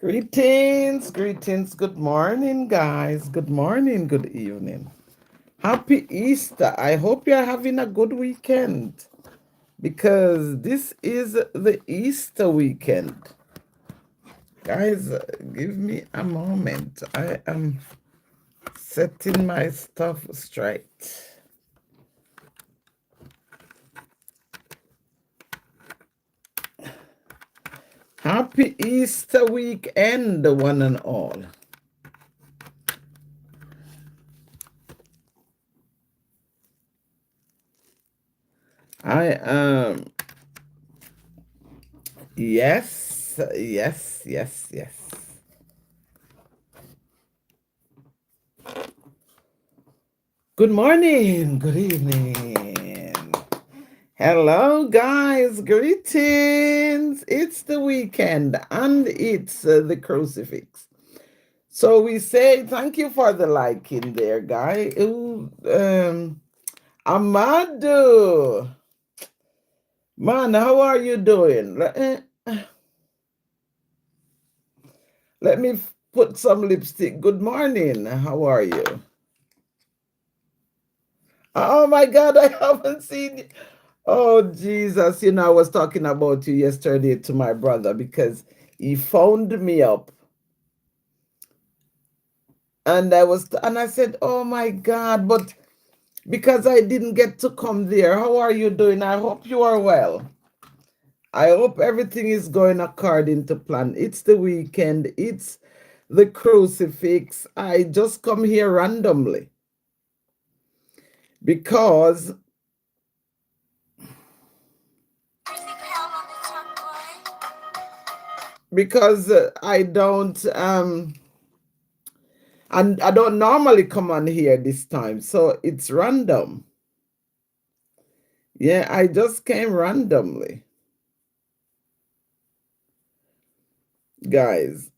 Greetings, greetings, good morning, guys. Good morning, good evening. Happy Easter. I hope you're having a good weekend because this is the Easter weekend. Guys, give me a moment. I am setting my stuff straight. Happy Easter weekend, one and all. I yes. Good morning, good evening. Hello, guys. Greetings. It's the weekend and it's the crucifix. So we say thank you for the liking there, guy. Ooh, Amadu. Man, how are you doing? Let me put some lipstick. Good morning. How are you? Oh my God, I haven't seen you. Oh, Jesus. I was talking about you yesterday to my brother because he phoned me up. And I said, oh my God, but because I didn't get to come there, how are you doing? I hope you are well. I hope everything is going according to plan. It's the weekend. It's the crucifix. I just come here randomly because I don't and I don't normally come on here this time, so it's random. Yeah, I just came randomly. Guys.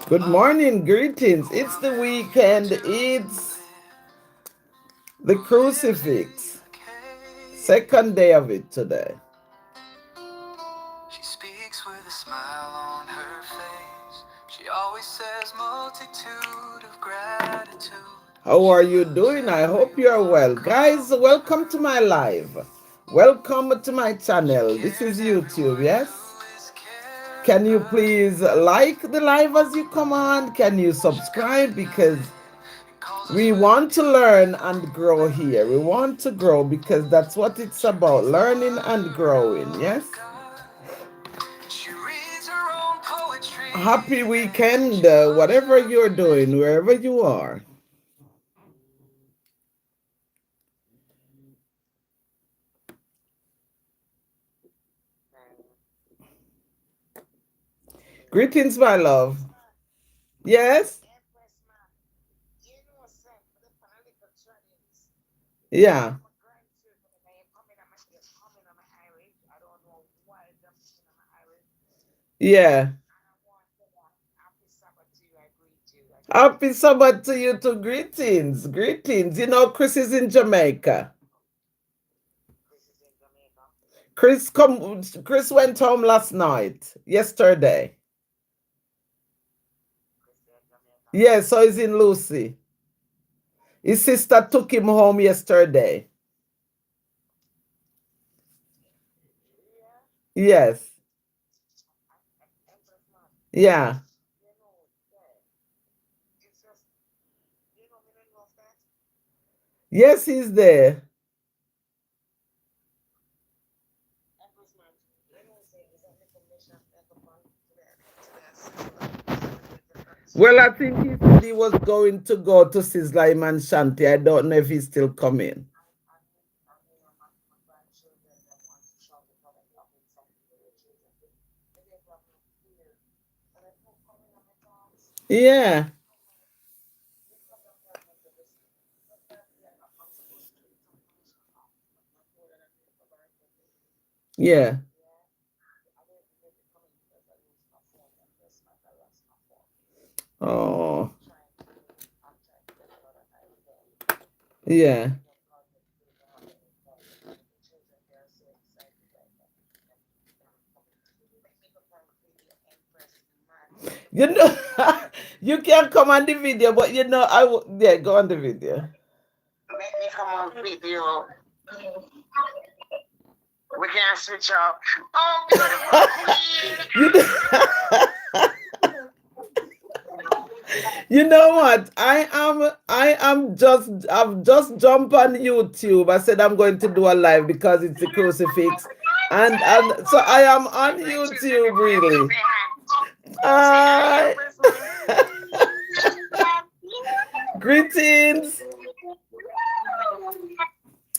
Good morning, greetings. It's the weekend. It's the crucifix. Second day of it today. She speaks with a smile on her face. She always says multitude of gratitude. How are you doing? I hope you are well. Guys, welcome to my live. Welcome to my channel. This is YouTube, yes? Can you please like the live as you come on? Can you subscribe? Because we want to learn and grow here. We want to grow because that's what it's about, learning and growing, yes? Happy weekend, whatever you're doing, wherever you are. Greetings, my love. Yes? Yeah. Yeah. Happy Sabbath to you too. Greetings. Greetings. Chris is in Jamaica. Chris went home last night, yesterday. Yeah, so he's in Lucy. His sister took him home yesterday. Yes. Yeah. Yes, he's there. Well, I think he said he was going to go to Sizzler and Shanti. I don't know if he's still coming. Yeah. Yeah. Oh. Yeah. You know, you can't come on the video, but you know, yeah, go on the video. Let me come on video. We can switch up. Oh, beautiful queen! You know what? I've just jumped on YouTube. I said I'm going to do a live because it's a crucifix. And so I am on YouTube really. Greetings.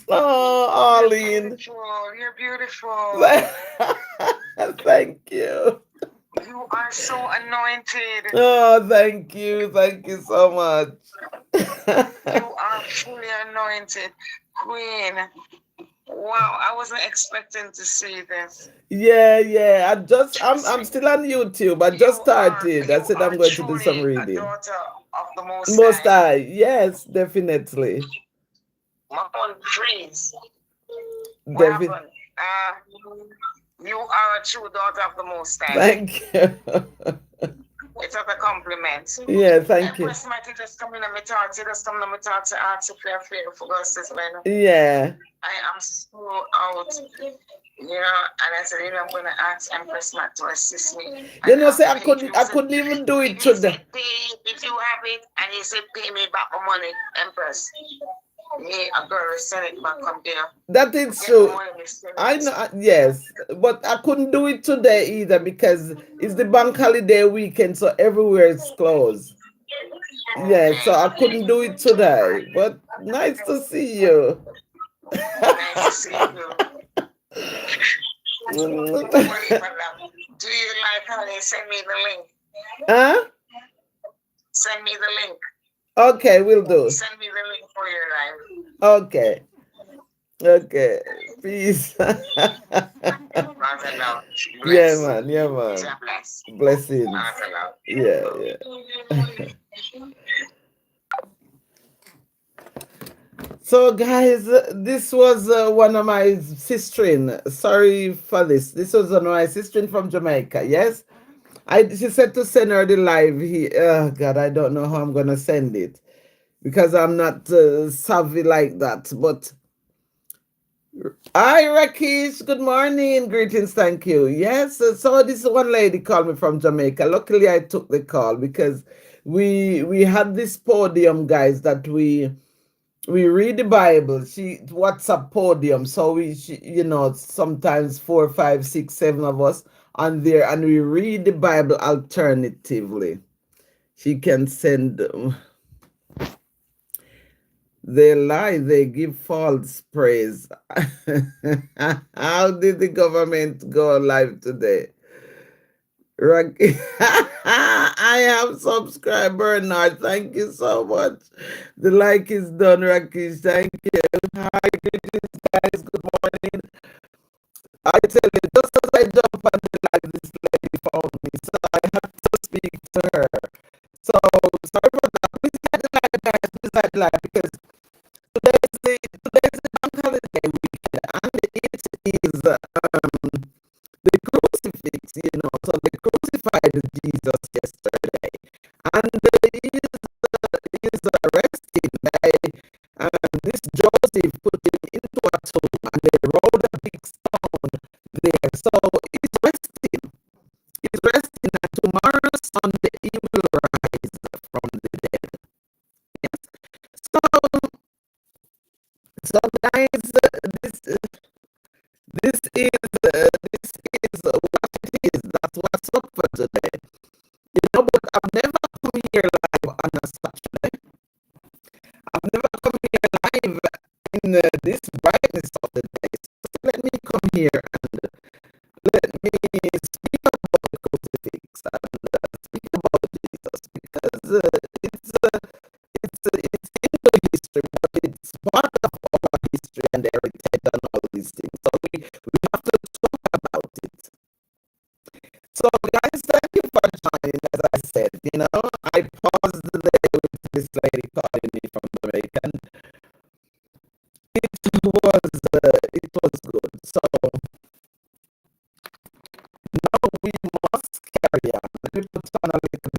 Oh, Arlene. You're beautiful. Thank you. You are so anointed. Oh, thank you. Thank you so much. You are fully anointed. Queen. Wow, I wasn't expecting to see this. Yeah. I'm still on YouTube. I just started. I said I'm going to do some reading. A daughter of the Most High. Yes, definitely. My own praise. What happened? You are a true daughter of the Most High. Thank you. It's not a compliment. Yeah, thank you. Just come in and just come and talk to ask if you're fear for God's man. Yeah. I am so out. You know, and I said, you know, I'm gonna ask Empress Matt to assist me. You know, say I couldn't even do it today. If you have it and you say pay me back my money, Empress. Me, I'm gonna send it back from there. That is true. I know, yes, but I couldn't do it today either because it's the bank holiday weekend, so everywhere is closed. Yeah, so I couldn't do it today. But nice to see you. Nice to see you. Do you like how they send me the link? Huh? Send me the link. Okay, we'll do. Send me the link for your live. Okay. Peace. Yeah, man. Blessings. Yeah. So, guys, this was one of my sisters. Sorry for this. This was one of my sisters from Jamaica. Yes. She said to send her the live. Oh God, I don't know how I'm gonna send it because I'm not savvy like that. But hi, Rakesh. Good morning. Greetings. Thank you. Yes. So this one lady called me from Jamaica. Luckily, I took the call because we had this podium, guys, that we read the Bible. She WhatsApp podium. So sometimes 4, 5, 6, 7 of us on there, and we read the Bible alternatively. She can send. They lie, they give false praise. How did the government go live today? I have subscribed, Bernard. Thank you so much. The like is done, Rakesh. Thank you. Hi, greetings, guys. Good morning. I tell you, just as I jump on the live, this lady found me, so I have to speak to her. So sorry for that. Please like the live, guys. Please like the live because today's the bank holiday weekend, and it is the crucifix. So they crucified Jesus yesterday, and he is arrested. This Joseph put him into a tomb, and they rolled a big stone there. So he's resting. And tomorrow Sunday he will rise from the dead. Yes. So guys, this is what it is. That's what's up for today. But I've never come here live on a Saturday. I've never come here live in this brightness of the day. So let me come here and let me speak about the crucifix and speak about Jesus because it's into history, but it's part of our history and heritage and all these things. So we have to talk about it. So guys, thank you for joining. As I said, I paused the day with this lady calling me from Jamaica, and it was good. So now we must carry on. Let me put on a little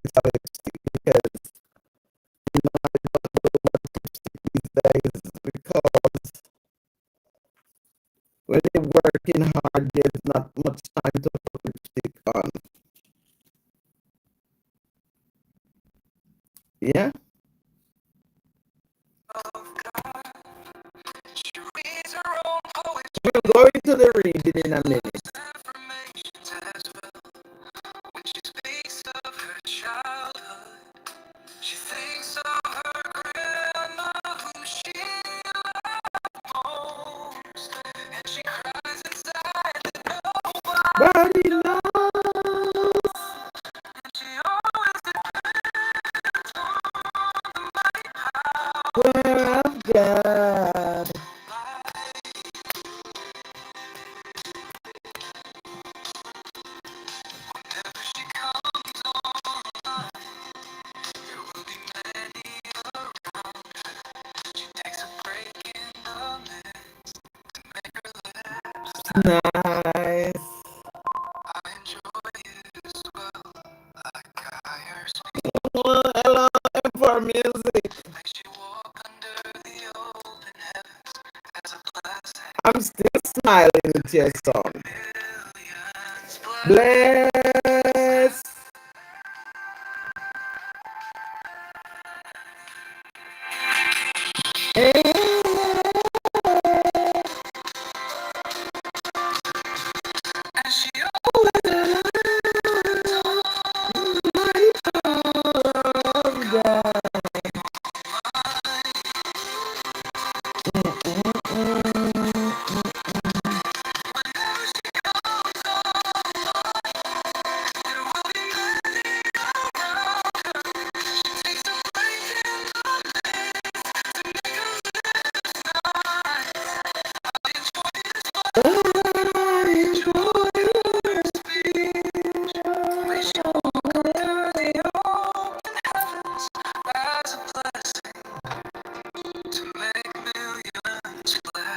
working hard, there's not much time to put lipstick on. Yeah? We'll go into the reading in a minute. She thinks of her grandma whom she most, and she cries inside that nobody knows. And she always depends on the mighty power of God. Whenever she comes on, there will be many around her. She takes a break in the midst to make her lips nice. I enjoy it as well. Like I hear speak. Hello, for music. Like she walk under the open heavens as a blessing. I'm still smiling with your song. Bless.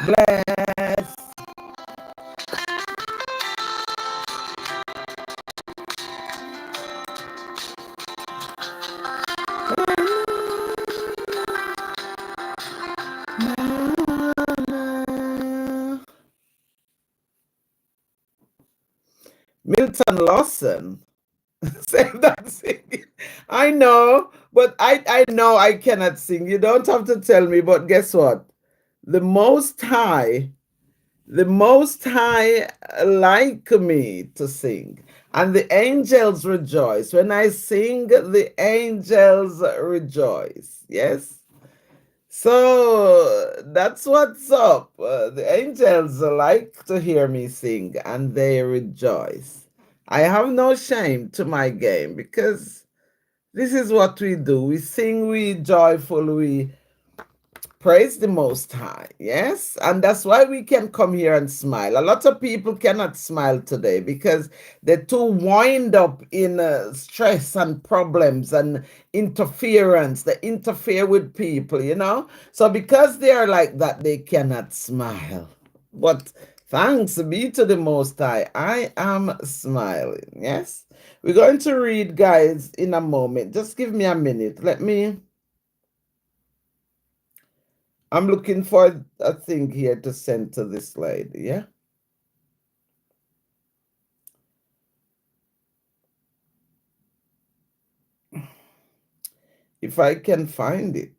Bless. Milton Lawson. Say that singing. I know, but I know I cannot sing. You don't have to tell me, but guess what? The Most High, the Most High like me to sing. And the angels rejoice. When I sing, the angels rejoice. Yes? So that's what's up. The angels like to hear me sing and they rejoice. I have no shame to my game because this is what we do. We sing, we joyful, we praise the Most High, yes? And that's why we can come here and smile. A lot of people cannot smile today because they're too wind up in stress and problems and interference. They interfere with people, you know? So because they are like that, they cannot smile. But thanks be to the Most High, I am smiling, yes? We're going to read, guys, in a moment. Just give me a minute. I'm looking for a thing here to send to this lady, yeah? If I can find it.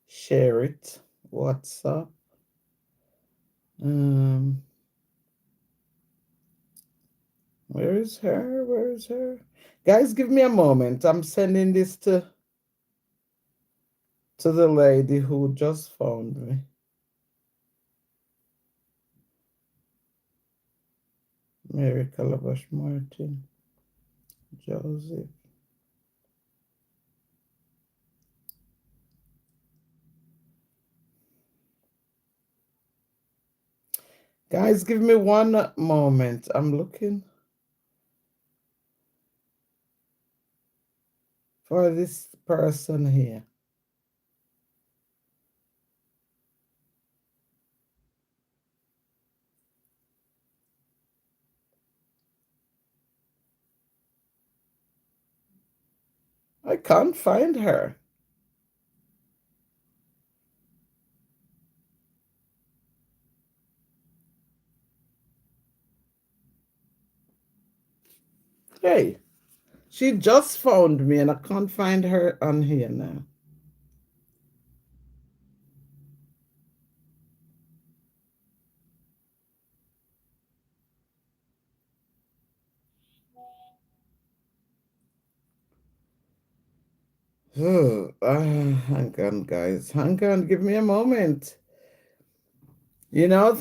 Share it. WhatsApp. Where is her? Where is her? Guys, give me a moment. I'm sending this to the lady who just found me. Mary Calabash Martin. Joseph. Guys, give me one moment. I'm looking for this person here. I can't find her. Hey, she just found me and I can't find her on here now. Oh, hang on, guys. Hang on, give me a moment.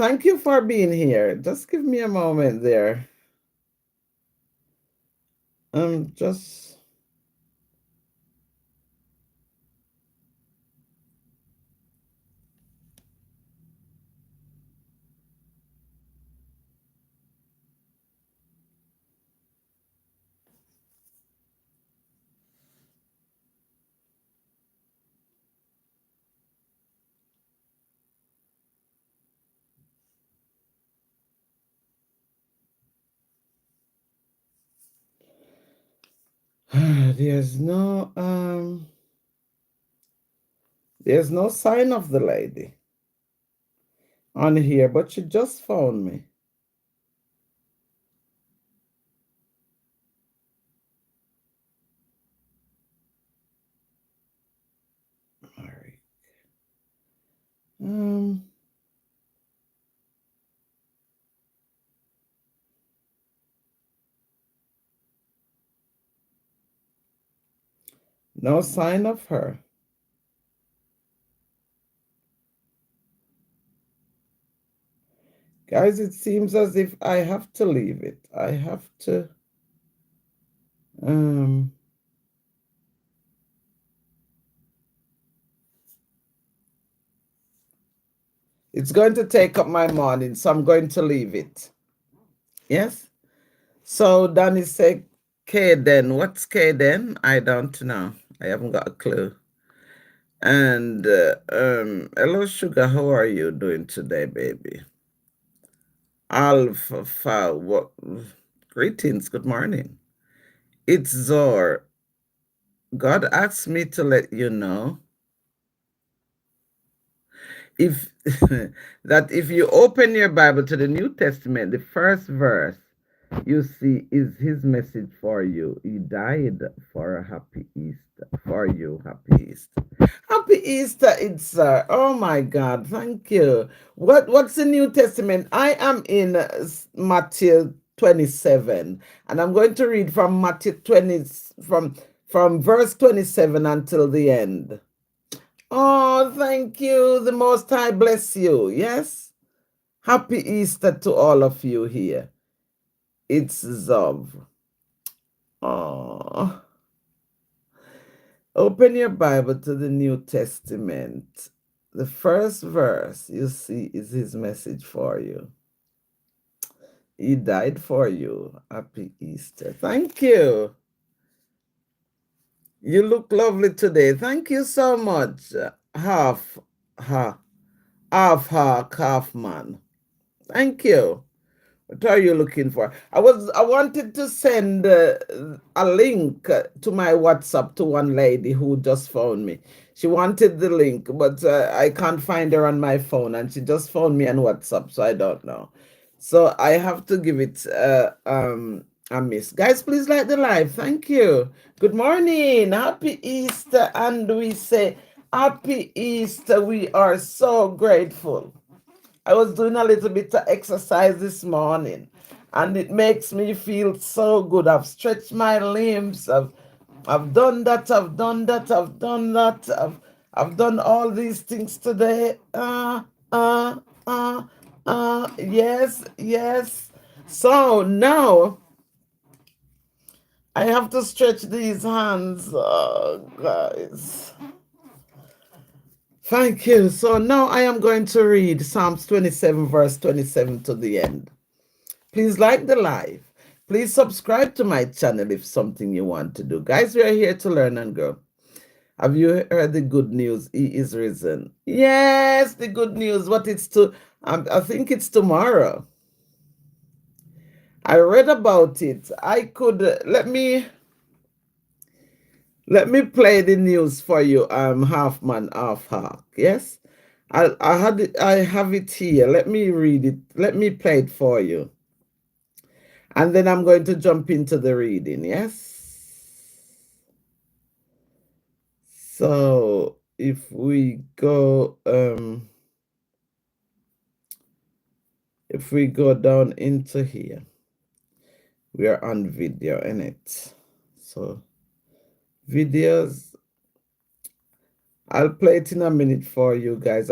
Thank you for being here. Just give me a moment there. Just there's no there's no sign of the lady on here, but she just found me. All right. Um, no sign of her. Guys, it seems as if I have to leave it. I have to um it's going to take up my morning, so I'm going to leave it. Yes? So Danny said Kaden. What's Kaden? I don't know. I haven't got a clue. And hello Sugar, how are you doing today, baby? Alpha, what greetings, good morning. It's Zor. God asked me to let you know if that if you open your Bible to the New Testament, the first verse you see is his message for you. He died for a happy Easter. For you, happy Easter. Happy Easter, it's oh my God, thank you. What's the New Testament? I am in Matthew 27, and I'm going to read from Matthew 20 from verse 27 until the end. Oh, thank you. The Most High bless you. Yes? Happy Easter to all of you here. It's Zov. Oh. Open your Bible to the New Testament. The first verse you see is his message for you. He died for you. Happy Easter. Thank you. You look lovely today. Thank you so much. Half, ha, half man. Thank you. What are you looking for? I wanted to send a link to my WhatsApp to one lady who just phoned me. She wanted the link, but I can't find her on my phone, and she just phoned me on WhatsApp, so I don't know. So I have to give it a miss. Guys, please like the live. Thank you. Good morning. Happy Easter, and we say Happy Easter. We are so grateful. I was doing a little bit of exercise this morning, and it makes me feel so good. I've stretched my limbs. I've done that. I've done that. I've done that. I've done all these things today. Yes, yes. So now I have to stretch these hands, guys. Thank you. So now I am going to read Psalms 27, verse 27 to the end. Please like the live. Please subscribe to my channel if something you want to do. Guys, we are here to learn and grow. Have you heard the good news? He is risen. Yes, the good news. What it's to? I think it's tomorrow. I read about it. I could let me Let me play the news for you. Half man, half hawk. Yes, I have it here. Let me read it. Let me play it for you, and then I'm going to jump into the reading. Yes. So if we go down into here, we are on video in it. So videos, I'll play it in a minute for you guys.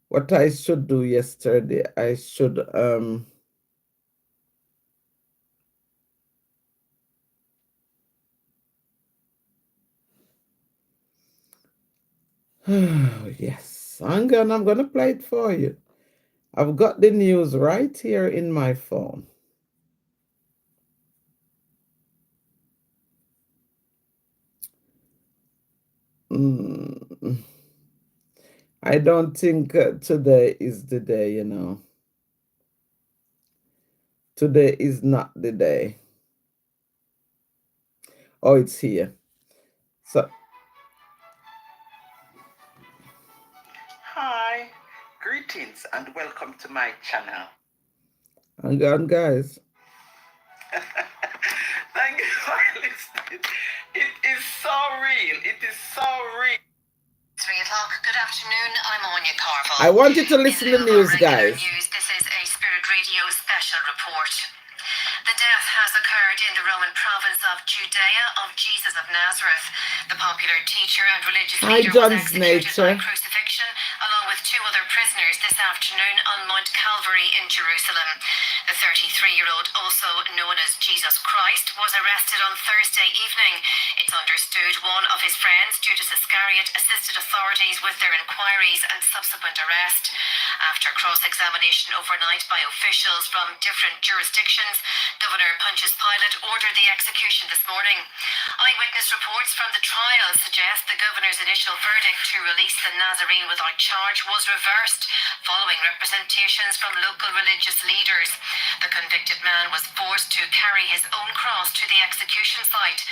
What I should do yesterday, I should yes, I'm gonna play it for you. I've got the news right here in my phone. Mm, I don't think today is the day, you know. Today is not the day. Oh, it's here. So, hi, greetings and welcome to my channel. Hang on, guys. Thank you for listening. It is so real. It is so real. 3 o'clock. Good afternoon. I'm Anya Carville. I want you to listen to the news, guys. News, this is a Spirit Radio special report. The death has occurred in the Roman province of Judea of Jesus of Nazareth. The popular teacher and religious leader was executed by crucifixion along with 2 other prisoners this afternoon on Mount Calvary in Jerusalem. The 33-year-old, also known as Jesus Christ, was arrested on Thursday evening. It's understood one of his friends, Judas Iscariot, assisted authorities with their inquiries and subsequent arrest. After cross-examination overnight by officials from different jurisdictions, Governor Pontius Pilate ordered the execution this morning. Eyewitness reports from the trial suggest the governor's initial verdict to release the Nazarene without charge was reversed following representations from local religious leaders. The convicted man was forced to carry his own cross to the execution site.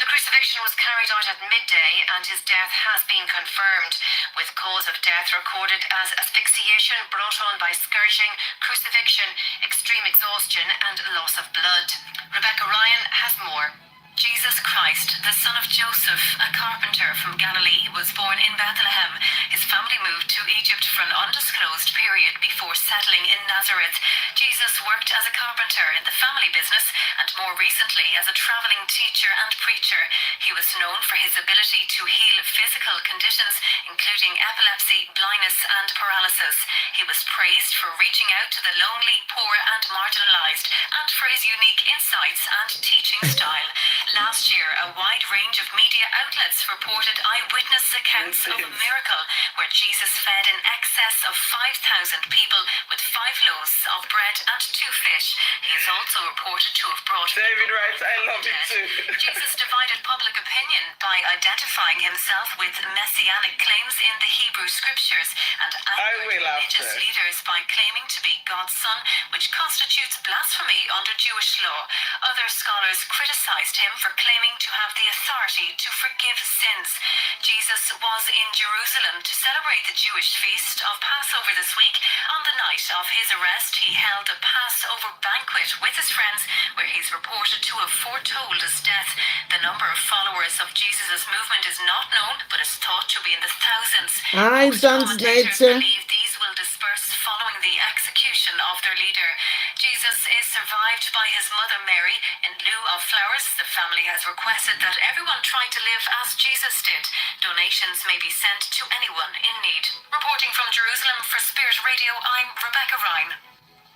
The crucifixion was carried out at midday and his death has been confirmed, with cause of death recorded as asphyxiation brought on by scourging, crucifixion, extreme exhaustion and loss of blood. Rebecca Ryan has more. Jesus Christ, the son of Joseph, a carpenter from Galilee, was born in Bethlehem. His family moved to Egypt for an undisclosed period before settling in Nazareth. Jesus worked as a carpenter in the family business and more recently as a traveling teacher and preacher. He was known for his ability to heal physical conditions, including epilepsy, blindness and paralysis. He was praised for reaching out to the lonely, poor and marginalized, and for his unique insights and teaching style. Last year, a wide range of media outlets reported eyewitness accounts of a miracle where Jesus fed in excess of 5,000 people with 5 loaves of bread and 2 fish. He is also reported to have brought David writes, I love it too. Jesus divided public opinion by identifying himself with messianic claims in the Hebrew scriptures and angered religious leaders by claiming to be God's son, which constitutes blasphemy under Jewish law. Other scholars criticized him for claiming to have the authority to forgive sins. Jesus was in Jerusalem to celebrate the Jewish feast of Passover this week. On the night of his arrest, he held a Passover banquet with his friends where he's reported to have foretold his death. The number of followers of Jesus' movement is not known, but is thought to be in the thousands. Most commentators believe these will disperse following the execution of their leader. Jesus is survived by his mother Mary. In lieu of flowers, the family has requested that everyone try to live as Jesus did. Donations may be sent to anyone in need. Reporting from Jerusalem for Spirit Radio, I'm Rebecca Ryan.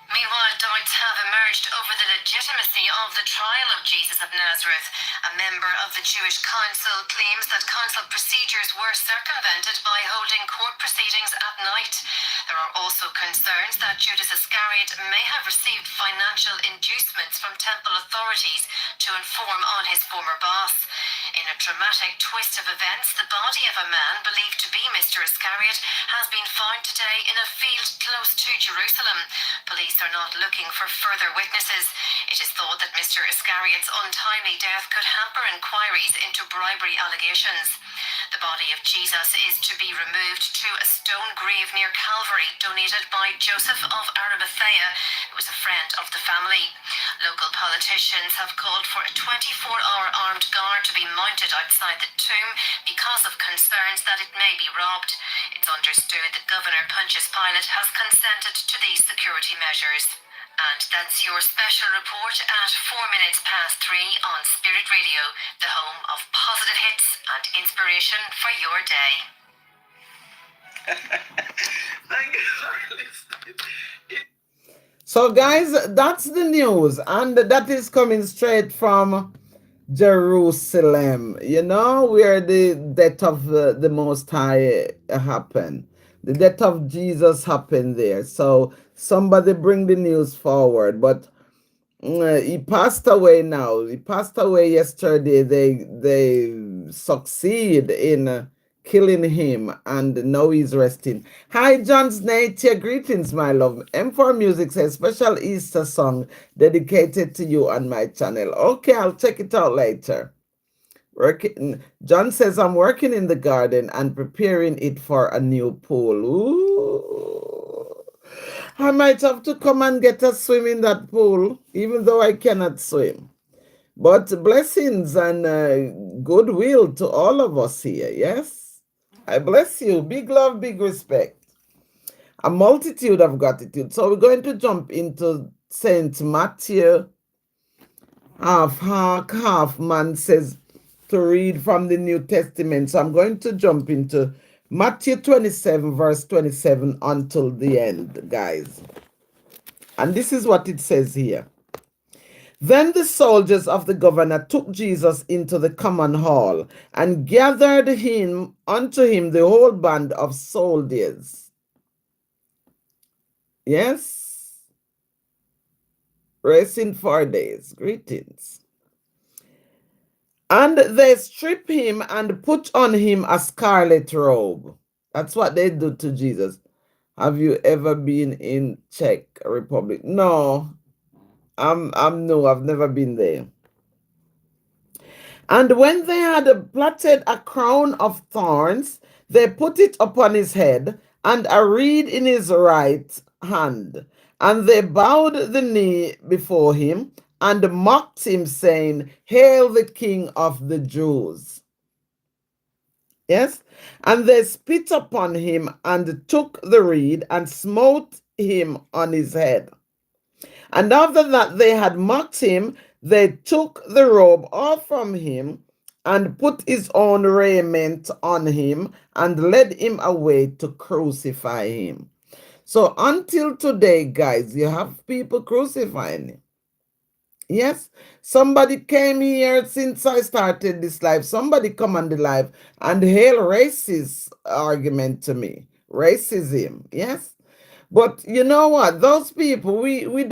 Meanwhile, doubts have emerged over the legitimacy of the trial of Jesus of Nazareth. A member of the Jewish Council claims that council procedures were circumvented by holding court proceedings at night. There are also concerns that Judas Iscariot may have received financial inducements from temple authorities to inform on his former boss. In a dramatic twist of events, the body of a man believed to be Mr. Iscariot has been found today in a field close to Jerusalem. Police are not looking for further witnesses. It is thought that Mr. Iscariot's untimely death could hamper inquiries into bribery allegations. The body of Jesus is to be removed to a stone grave near Calvary, donated by Joseph of Arimathea, who was a friend of the family. Local politicians have called for a 24-hour armed guard to be mounted outside the tomb because of concerns that it may be robbed. It's understood that Governor Pontius Pilate has consented to these security measures. And that's your special report at 3 on Spirit Radio, the home of positive hits and inspiration for your day. Thank you for listening. So, guys, that's the news, and that is coming straight from Jerusalem, where the death of the Most High happened. The death of Jesus happened there. So somebody bring the news forward. But he passed away now. He passed away yesterday. They succeed in killing him, and now he's resting. Hi, John Snatia. Greetings, my love. M4 Music says special Easter song dedicated to you on my channel. Okay, I'll check it out later. John says I'm working in the garden and preparing it for a new pool. Ooh. I might have to come and get a swim in that pool, even though I cannot swim. But blessings and goodwill to all of us here, yes? I bless you. Big love, big respect. A multitude of gratitude. So we're going to jump into St. Matthew. Half man says to read from the New Testament. So I'm going to jump into Matthew 27, verse 27 until the end, guys. And this is what it says here. Then the soldiers of the governor took Jesus into the common hall and gathered unto him the whole band of soldiers. Yes? Racing 4 days. Greetings. And they strip him and put on him a scarlet robe. That's what they do to Jesus. Have you ever been in Czech Republic? No. No, I've never been there. And when they had plaited a crown of thorns, they put it upon his head, and a reed in his right hand. And they bowed the knee before him, and mocked him, saying, Hail the King of the Jews. Yes? And they spit upon him, and took the reed, and smote him on his head. And after that they had mocked him, they took the robe off from him, and put his own raiment on him, and led him away to crucify him. So until today, guys, you have people crucifying him. Yes, somebody came here since I started this live. Somebody come on the live and hail racist argument to me. Racism, yes? But you know what? Those people, we leave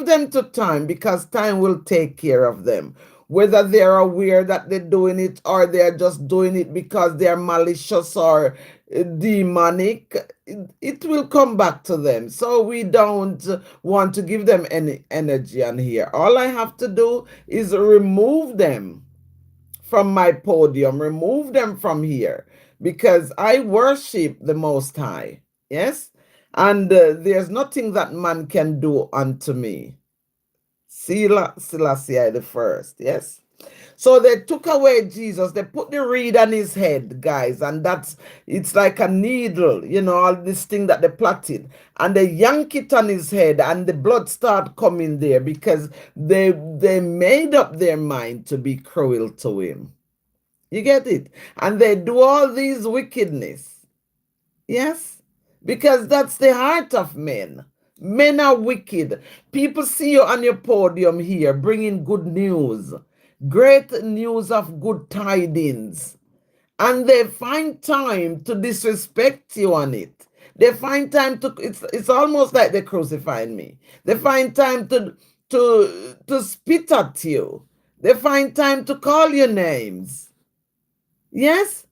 them to time, because time will take care of them. Whether they're aware that they're doing it, or they're just doing it because they're malicious or demonic, it will come back to them. So we don't want to give them any energy on here. All I have to do is remove them from my podium, remove them from here, because I worship the Most High. Yes? And there's nothing that man can do unto me. Selassie the first. Yes? So they took away Jesus. They put the reed on his head, guys. And it's like a needle, all this thing that they plaited. And they yank it on his head, and the blood start coming there, because they made up their mind to be cruel to him. You get it? And they do all these wickedness. Yes? Because that's the heart of men. Men are wicked. People see you on your podium here bringing good news, great news of good tidings, and they find time to disrespect you on it. They find time to, it's almost like they're crucifying me. They find time to spit at you. They find time to call you names. Yes?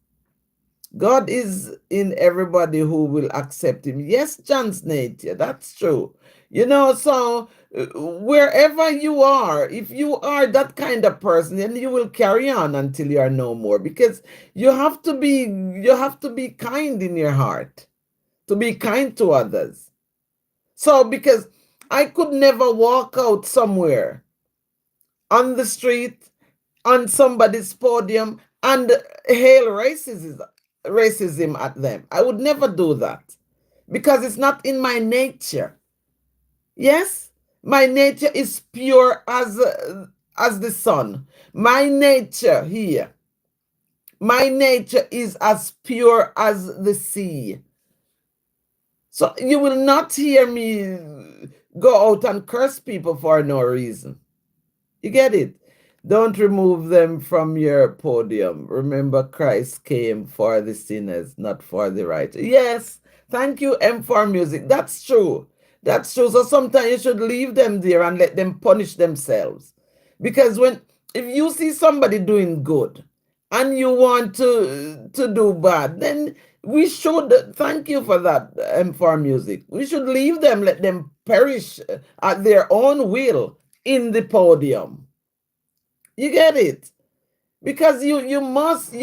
God is in everybody who will accept him. Yes, John's nature, that's true. So wherever you are, if you are that kind of person, then you will carry on until you are no more, because you have to be kind in your heart, to be kind to others. So because I could never walk out somewhere on the street, on somebody's podium, and hail racism at them. I would never do that, because it's not in my nature. Yes, my nature is pure as the sun. My nature here, my nature is as pure as the sea. So you will not hear me go out and curse people for no reason. You get it? Don't remove them from your podium. Remember, Christ came for the sinners, not for the righteous. Yes, thank you, M for Music. That's true. That's true. So sometimes you should leave them there and let them punish themselves. Because if you see somebody doing good and you want to do bad, then we should thank you for that, M for Music. We should leave them, let them perish at their own will in the podium. You get it? Because you must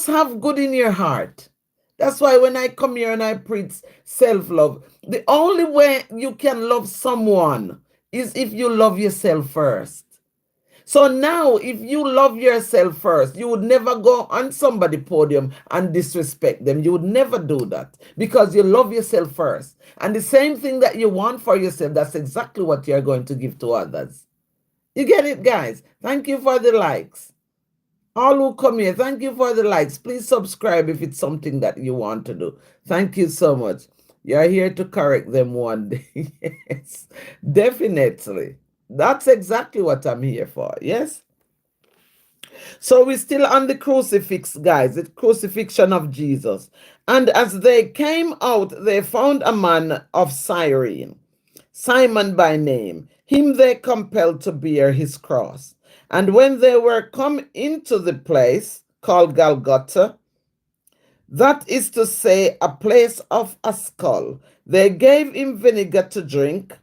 have good in your heart. That's why when I come here and I preach self-love, the only way you can love someone is if you love yourself first. So now, if you love yourself first, you would never go on somebody's podium and disrespect them. You would never do that, because you love yourself first. And the same thing that you want for yourself, that's exactly what you're going to give to others. You get it, guys? Thank you for the likes. All who come here, thank you for the likes. Please subscribe if it's something that you want to do. Thank you so much. You're here to correct them one day. Yes, definitely. That's exactly what I'm here for. Yes? So we're still on the crucifix, guys, the crucifixion of Jesus. And as they came out, they found a man of Cyrene, Simon by name. Him they compelled to bear his cross. And when they were come into the place called Golgotha, that is to say, a place of a skull, they gave him vinegar to drink,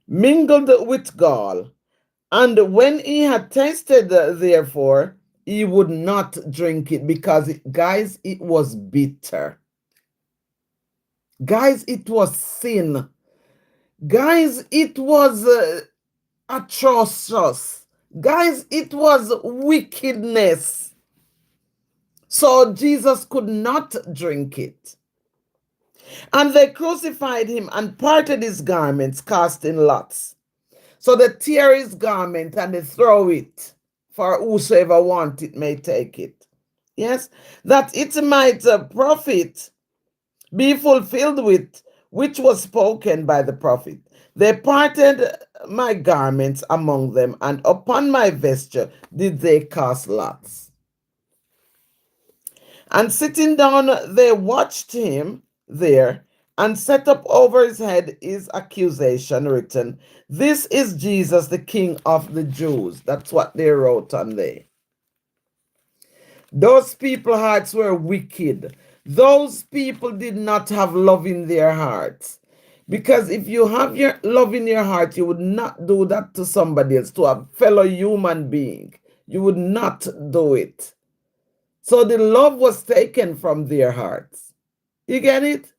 mingled with gall. And when he had tasted, therefore, he would not drink it, because, guys, it was bitter. Guys, it was sin. Guys, it was atrocious. Guys, it was wickedness. So Jesus could not drink it. And they crucified him and parted his garments, casting lots. So they tear his garment and they throw it, for whosoever want it may take it. Yes, that it might profit be fulfilled with which was spoken by the prophet. They parted my garments among them, and upon my vesture did they cast lots. And sitting down, they watched him there, and set up over his head his accusation written, "This is Jesus, the King of the Jews." That's what they wrote on there. Those people's hearts were wicked. Those people did not have love in their hearts. Because if you have your love in your heart, you would not do that to somebody else, to a fellow human being. You would not do it. So the love was taken from their hearts. You get it?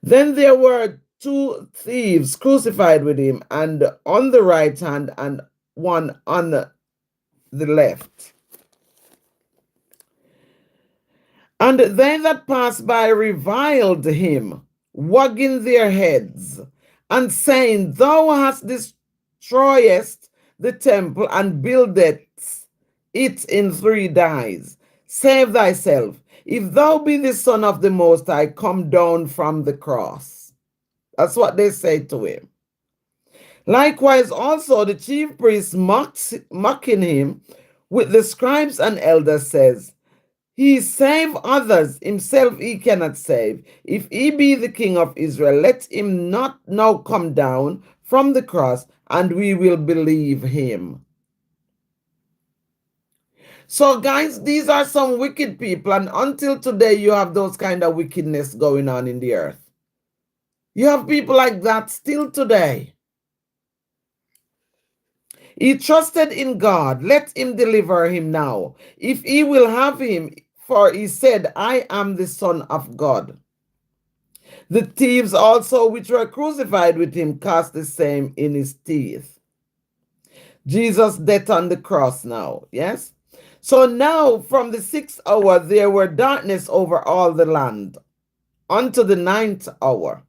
Then there were two thieves crucified with him, and on the right hand and one on the left. And they that passed by reviled him, wagging their heads, and saying, "Thou hast destroyest the temple, and buildest it in 3 days. Save thyself. If thou be the Son of the Most High, come down from the cross." That's what they say to him. Likewise also the chief priests mocking him with the scribes and elders says, "He save others, himself he cannot save. If he be the King of Israel, let him not now come down from the cross, and we will believe him." So, guys, these are some wicked people, and until today, you have those kind of wickedness going on in the earth. You have people like that still today. He trusted in God. Let him deliver him now, if he will have him, for he said, I am the Son of God. The thieves also which were crucified with him cast the same in his teeth. Jesus' death on the cross now, yes? So now from the 6th hour there were darkness over all the land unto the 9th hour.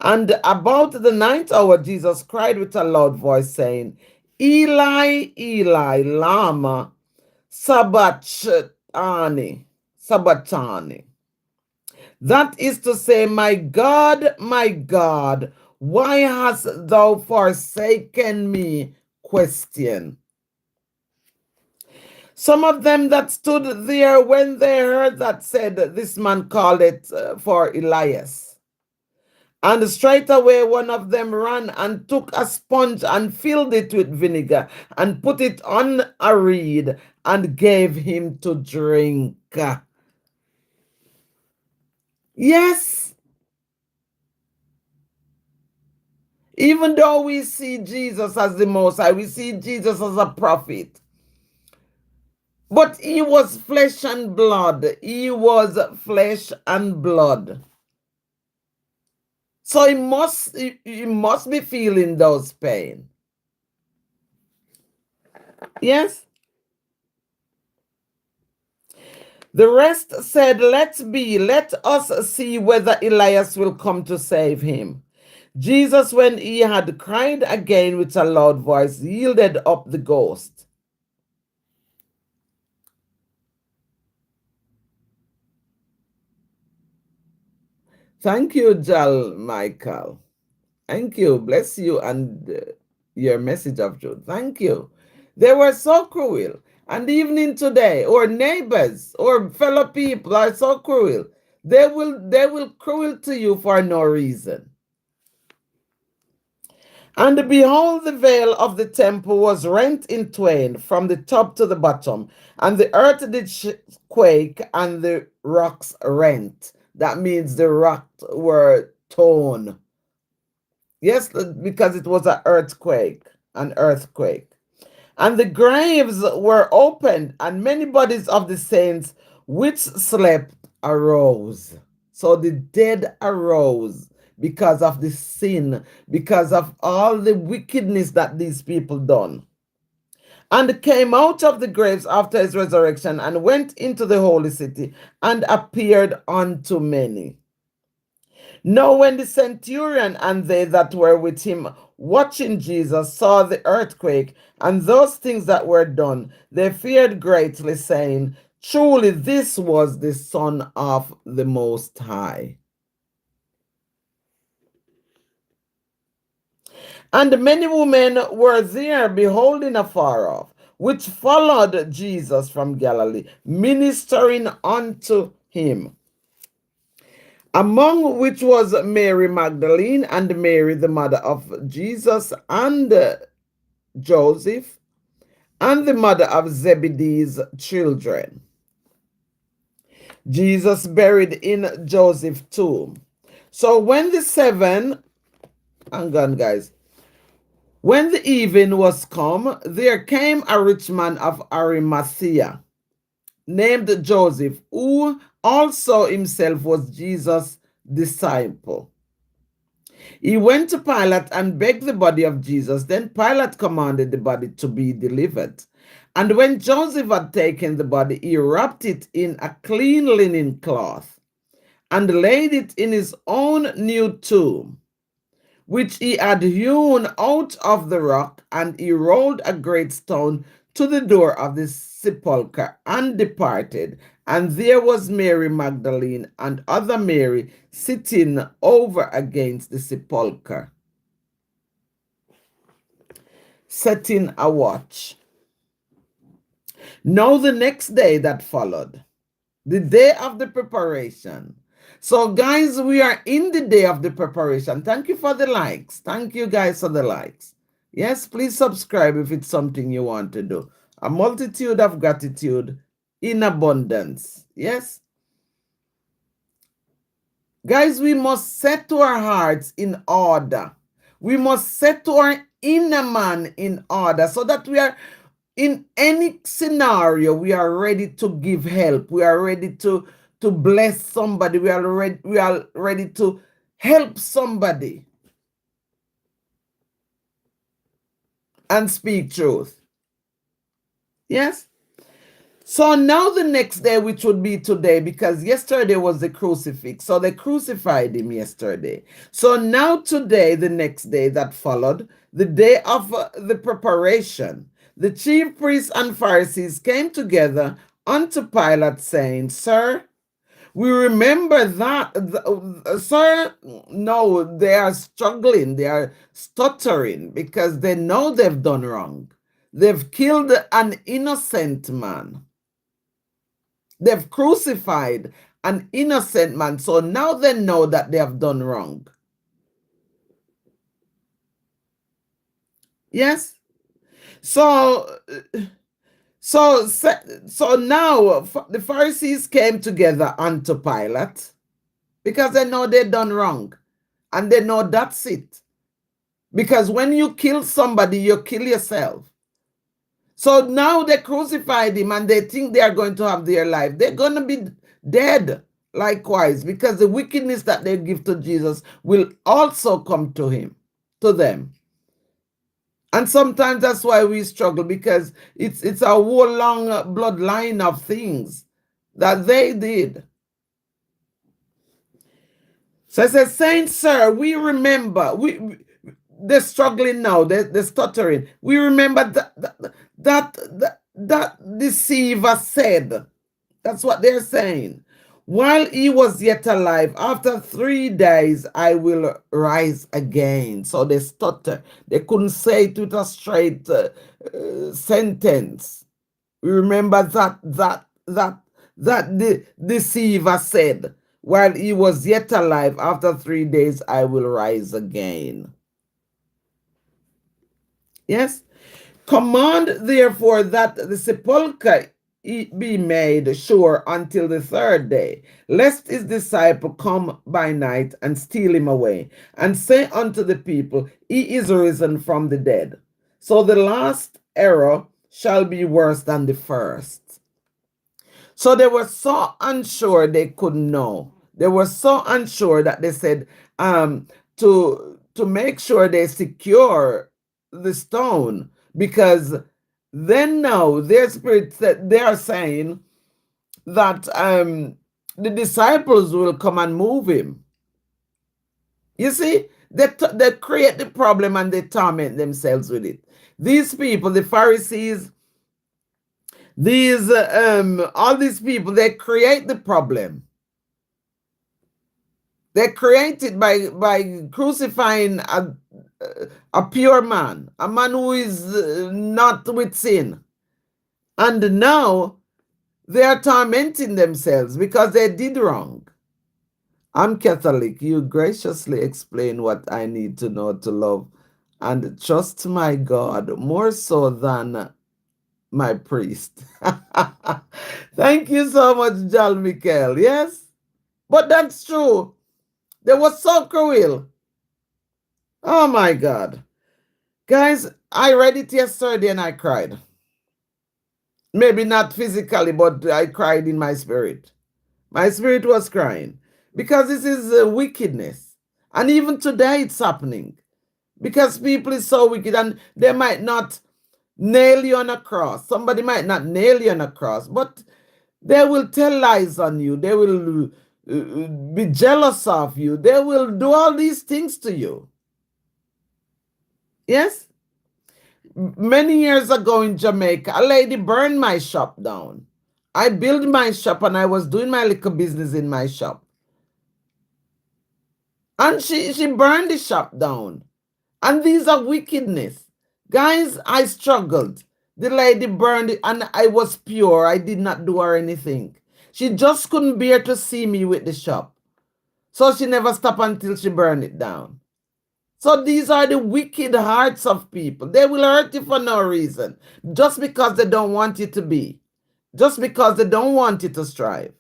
And about the 9th hour Jesus cried with a loud voice, saying, Eli, Eli, lama sabachthani, sabachthani. That is to say, my God, why hast thou forsaken me? Question. Some of them that stood there when they heard that said, this man called it for Elias. And straightway one of them ran and took a sponge and filled it with vinegar and put it on a reed and gave him to drink. Yes. Even though we see Jesus as the Most High, we see Jesus as a prophet. But he was flesh and blood. He was flesh and blood. So he must be feeling those pain. Yes? The rest said, let us see whether Elias will come to save him. Jesus, when he had cried again with a loud voice, yielded up the ghost. Thank you, Jal Michael. Thank you. Bless you and your message of truth. Thank you. They were so cruel. And even today, or neighbors or fellow people are so cruel. They will cruel to you for no reason. And behold, the veil of the temple was rent in twain from the top to the bottom, and the earth did quake, and the rocks rent. That means the rocks were torn. Yes, because it was an earthquake. And the graves were opened, and many bodies of the saints which slept arose. So the dead arose because of the sin, because of all the wickedness that these people done. And came out of the graves after his resurrection, and went into the holy city, and appeared unto many. Now when the centurion and they that were with him watching Jesus saw the earthquake and those things that were done, they feared greatly, saying, truly this was the Son of the Most High. And many women were there beholding afar off, which followed Jesus from Galilee, ministering unto him. Among which was Mary Magdalene, and Mary the mother of Jesus, and Joseph, and the mother of Zebedee's children. Jesus buried in Joseph's tomb. So when the when the even was come, there came a rich man of Arimathea, named Joseph, who also himself was Jesus' disciple. He went to Pilate and begged the body of Jesus. Then Pilate commanded the body to be delivered. And when Joseph had taken the body, he wrapped it in a clean linen cloth and laid it in his own new tomb, which he had hewn out of the rock, and he rolled a great stone to the door of the sepulchre and departed. And there was Mary Magdalene and other Mary sitting over against the sepulchre, setting a watch. Now the next day that followed, the day of the preparation. So guys, we are in the day of the preparation. Thank you for the likes. Thank you guys for the likes. Yes, please subscribe if it's something you want to do. A multitude of gratitude in abundance. Yes? Guys, we must set our hearts in order. We must set our inner man in order so that we are in any scenario, we are ready to give help. We are ready to bless somebody. We are ready to help somebody and speak truth. Yes? So now the next day, which would be today, because yesterday was the crucifix. So they crucified him yesterday. So now today, the next day that followed, the day of the preparation, the chief priests and Pharisees came together unto Pilate, saying, Sir, we remember that, sir, no, they are struggling, they are stuttering because they know they've done wrong. They've killed an innocent man. They've crucified an innocent man. So now they know that they have done wrong. Yes? So now the Pharisees came together unto Pilate because they know they've done wrong. And they know that's it. Because when you kill somebody, you kill yourself. So now they crucified him and they think they are going to have their life. They're going to be dead likewise, because the wickedness that they give to Jesus will also come to him, to them. And sometimes that's why we struggle, because it's a whole long bloodline of things that they did. So I said, Saint Sir, we remember, they're struggling now, they're stuttering. We remember that deceiver said, that's what they're saying, while he was yet alive, after 3 days I will rise again. So they stutter. They couldn't say it with a straight sentence. We remember that the deceiver said, while he was yet alive, after 3 days I will rise again. Yes? Command therefore that the sepulchre be made sure until the 3rd day, lest his disciple come by night and steal him away, and say unto the people, he is risen from the dead. So the last error shall be worse than the first. So they were so unsure they couldn't know. They were so unsure that they said, to make sure they secure the stone, because then now their spirits, that they are saying that the disciples will come and move him. You see, they create the problem and they torment themselves with it. These people, the Pharisees, all these people, they create the problem. They create it by crucifying a pure man, a man who is not with sin. And now they are tormenting themselves because they did wrong. I'm Catholic. You graciously explain what I need to know to love and trust my God more so than my priest. Thank you so much, John Michael. Yes? But that's true. They were so cruel. Oh my God. Guys, I read it yesterday and I cried. Maybe not physically, but I cried in my spirit. My spirit was crying because this is wickedness. And even today it's happening because people is so wicked, and they might not nail you on a cross. Somebody might not nail you on a cross, but they will tell lies on you. They will be jealous of you. They will do all these things to you. Yes? Many years ago in Jamaica, a lady burned my shop down. I built my shop and I was doing my little business in my shop. And she burned the shop down. And these are wickedness. Guys, I struggled. The lady burned it and I was pure. I did not do her anything. She just couldn't bear to see me with the shop. So she never stopped until she burned it down. So these are the wicked hearts of people. They will hurt you for no reason, just because they don't want you to be, just because they don't want you to strive.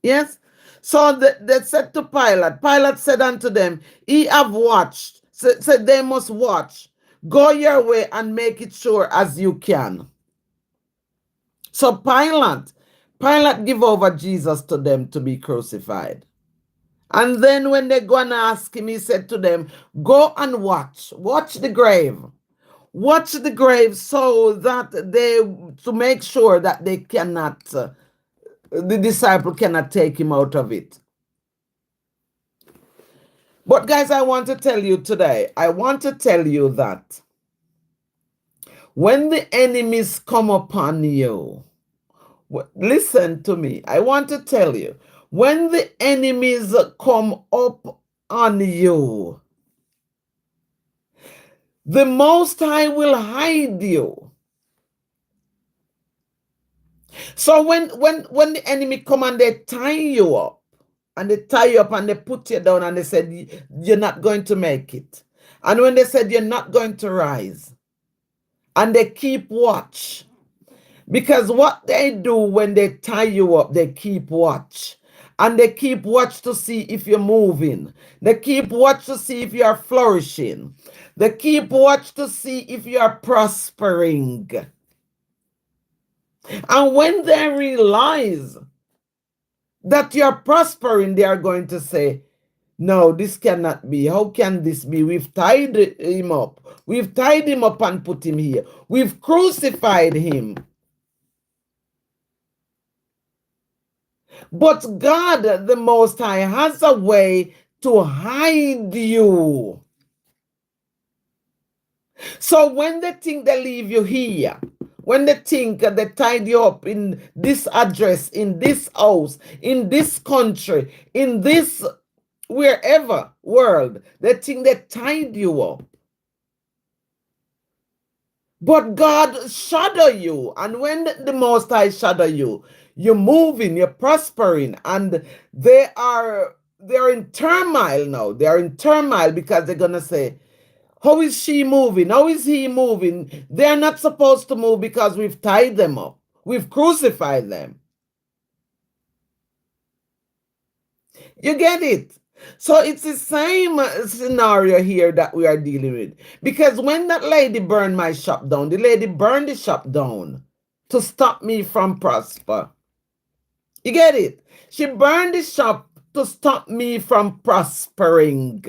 Yes? So they said to Pilate, Pilate said unto them, ye have watched, said they must watch. Go your way and make it sure as you can. So Pilate give over Jesus to them to be crucified. And then when they go and ask him, he said to them, go and watch the grave. Watch the grave so that to make sure that they cannot, the disciple cannot take him out of it. But guys, I want to tell you today, that when the enemies come upon you, listen to me, I want to tell you, when the enemies come up on you, the Most High will hide you. So when the enemy come and they tie you up, and they put you down, and they said, you're not going to make it. And when they said, you're not going to rise, and they keep watch. Because what they do when they tie you up, they keep watch. And they keep watch to see if you're moving. They keep watch to see if you are flourishing. They keep watch to see if you are prospering. And when they realize that you're prospering, they are going to say, no, this cannot be. How can this be? We've tied him up. We've tied him up and put him here. We've crucified him. But God, the Most High, has a way to hide you. So when they think they leave you here, when they think they tied you up in this address, in this house, in this country, in this wherever world, they think they tied you up. But God shadow you, and when the Most High shadow you, you're moving, you're prospering, and they're in turmoil now. They're in turmoil because they're gonna say, how is she moving? How is he moving? They're not supposed to move because we've tied them up. We've crucified them. You get it? So it's the same scenario here that we are dealing with. Because when that lady burned my shop down, the lady burned the shop down to stop me from prosper. You get it? She burned the shop to stop me from prospering.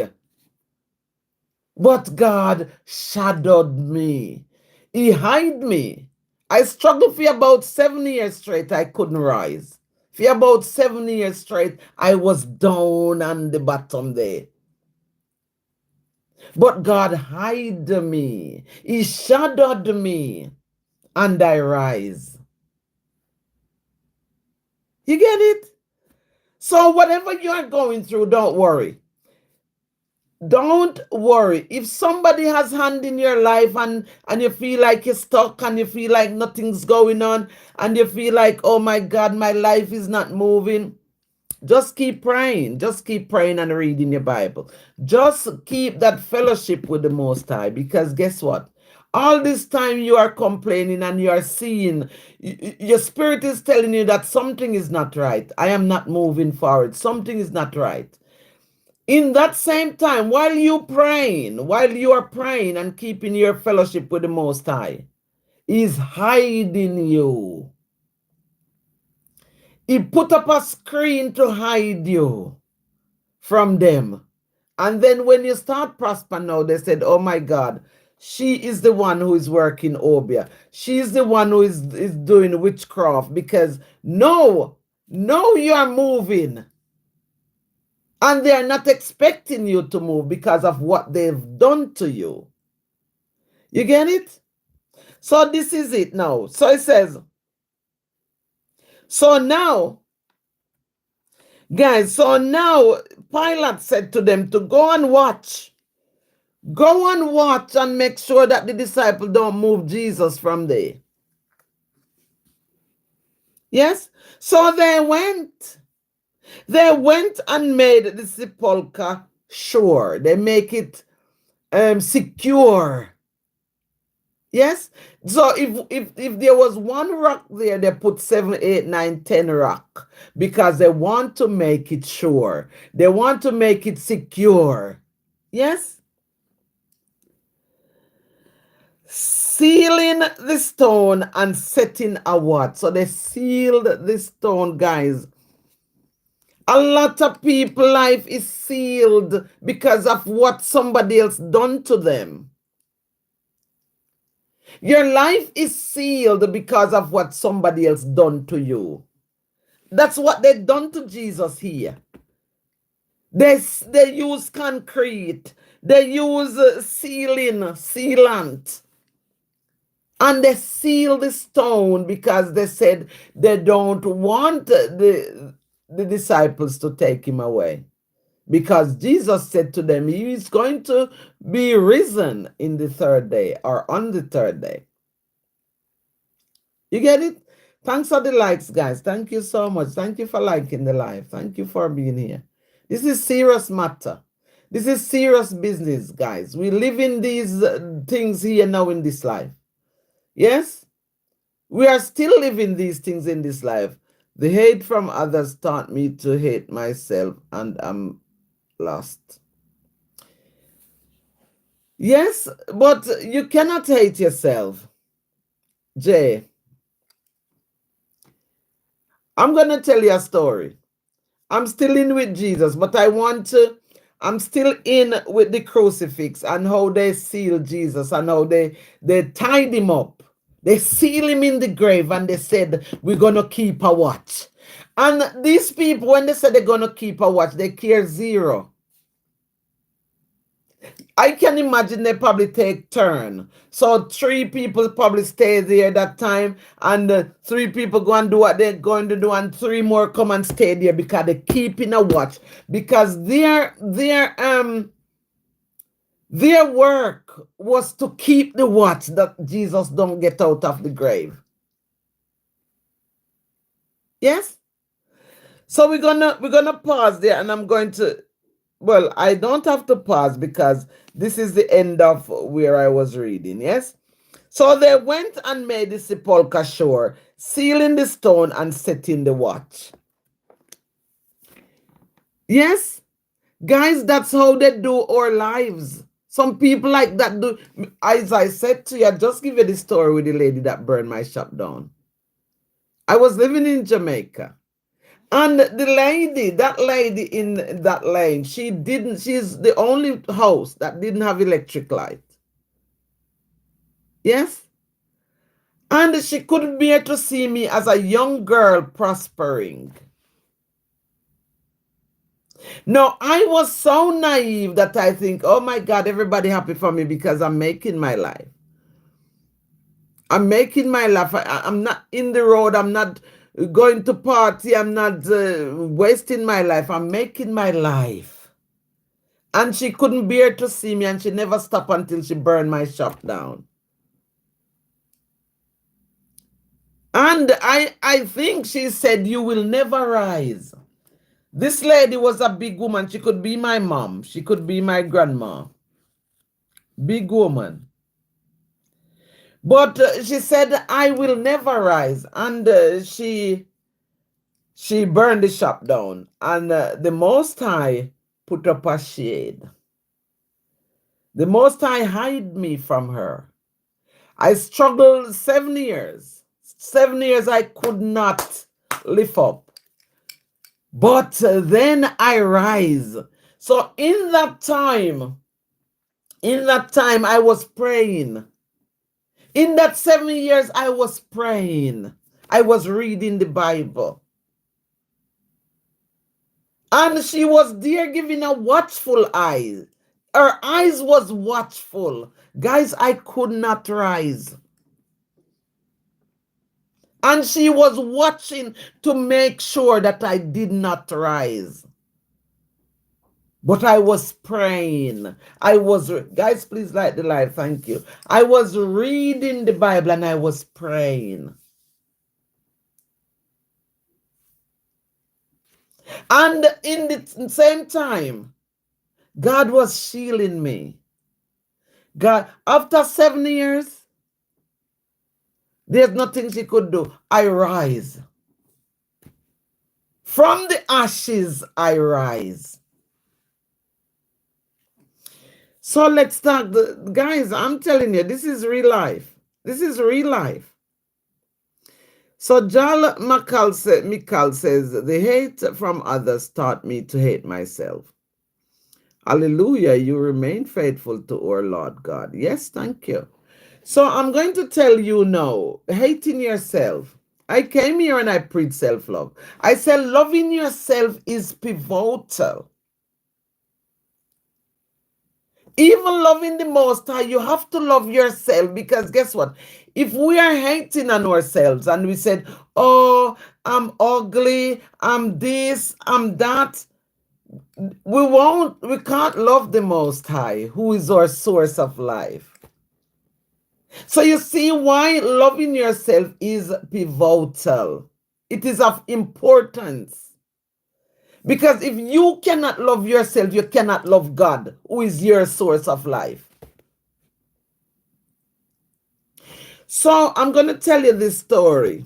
But God shadowed me. He hid me. I struggled for about 7 years straight. I couldn't rise. For about 7 years straight, I was down on the bottom there. But God hid me. He shadowed me. And I rise. You get it? So whatever you are going through, don't worry. Don't worry. If somebody has hand in your life and you feel like you're stuck and you feel like nothing's going on and you feel like, oh my God, my life is not moving, just keep praying. Just keep praying and reading your Bible. Just keep that fellowship with the Most High, because guess what? All this time you are complaining and you are seeing, your spirit is telling you that something is not right. I am not moving forward. Something is not right. In that same time, while you are praying and keeping your fellowship with the Most High, He's hiding you. He put up a screen to hide you from them. And then when you start prospering now, they said, oh my God, she is the one who is working Obia. She is the one who is doing witchcraft, because no, you are moving. And they are not expecting you to move because of what they've done to you. You get it? So this is it now. So it says, so now, guys, so now Pilate said to them to go and watch. Go and watch and make sure that the disciples don't move Jesus from there. Yes? So they went. They went and made the sepulchre sure. They make it secure. Yes. So if there was one rock there, they put 7, 8, 9, 10 rock because they want to make it sure. They want to make it secure. Yes. Sealing the stone and setting a what? So they sealed the stone, guys. A lot of people life is sealed because of what somebody else done to them. Your life is sealed because of what somebody else done to you. That's what they done to Jesus here. They use concrete. They use sealant. And they seal the stone because they said they don't want the disciples to take him away. Because Jesus said to them, he is going to be risen in the third day or on the third day. You get it? Thanks for the likes, guys. Thank you so much. Thank you for liking the live. Thank you for being here. This is serious matter. This is serious business, guys. We live in these things here now in this life. Yes? We are still living these things in this life. The hate from others taught me to hate myself, and I'm lost. Yes, but you cannot hate yourself. Jay, I'm going to tell you a story. I'm still in with Jesus, but I'm still in with the crucifix and how they seal Jesus and how they tied him up. They seal him in the grave and they said, we're going to keep a watch. And these people, when they said they're going to keep a watch, they care zero. I can imagine they probably take turn. So 3 people probably stay there that time, and 3 people go and do what they're going to do, and 3 more come and stay there because they're keeping a watch. Because their work was to keep the watch that Jesus don't get out of the grave. Yes? So we're gonna pause there, and I'm going to, well, I don't have to pause because this is the end of where I was reading. Yes. So they went and made the sepulchre sure, sealing the stone and setting the watch. Yes, guys, that's how they do our lives. Some people like that do. As I said to you, I just give you the story with the lady that burned my shop down. I was living in Jamaica. And that lady in that lane, she's the only house that didn't have electric light. Yes? And she couldn't bear to see me as a young girl prospering. No, I was so naive that I think, oh my God, everybody happy for me because I'm making my life. I'm making my life. I'm not in the road. I'm not going to party. I'm not wasting my life. I'm making my life. And she couldn't bear to see me, and she never stopped until she burned my shop down. And I think she said, you will never rise. This lady was a big woman. She could be my mom. She could be my grandma. Big woman. But she said, I will never rise. And she burned the shop down. And the Most High put up a shade. The Most High hid me from her. I struggled 7 years. 7 years I could not lift up. But then I rise. So in that time I was praying. In that 7 years I was praying. I was reading the Bible. And she was there giving a watchful eye. Her eyes was watchful. Guys, I could not rise. And she was watching to make sure that I did not rise. But I was praying. Guys, please like the live. Thank you. I was reading the Bible and I was praying. And in the same time, God was shielding me. God, after 7 years, there's nothing she could do. I rise. From the ashes, I rise. So let's talk. Guys, I'm telling you, this is real life. This is real life. So Jal Mikal says, the hate from others taught me to hate myself. Hallelujah, you remain faithful to our Lord God. Yes, thank you. So I'm going to tell you now, hating yourself. I came here and I preach self-love. I said loving yourself is pivotal. Even loving the Most High, you have to love yourself, because guess what? If we are hating on ourselves and we said, oh, I'm ugly, I'm this, I'm that, we can't love the Most High, who is our source of life. So you see why loving yourself is pivotal. It is of importance. Because if you cannot love yourself, you cannot love God, who is your source of life. So I'm going to tell you this story.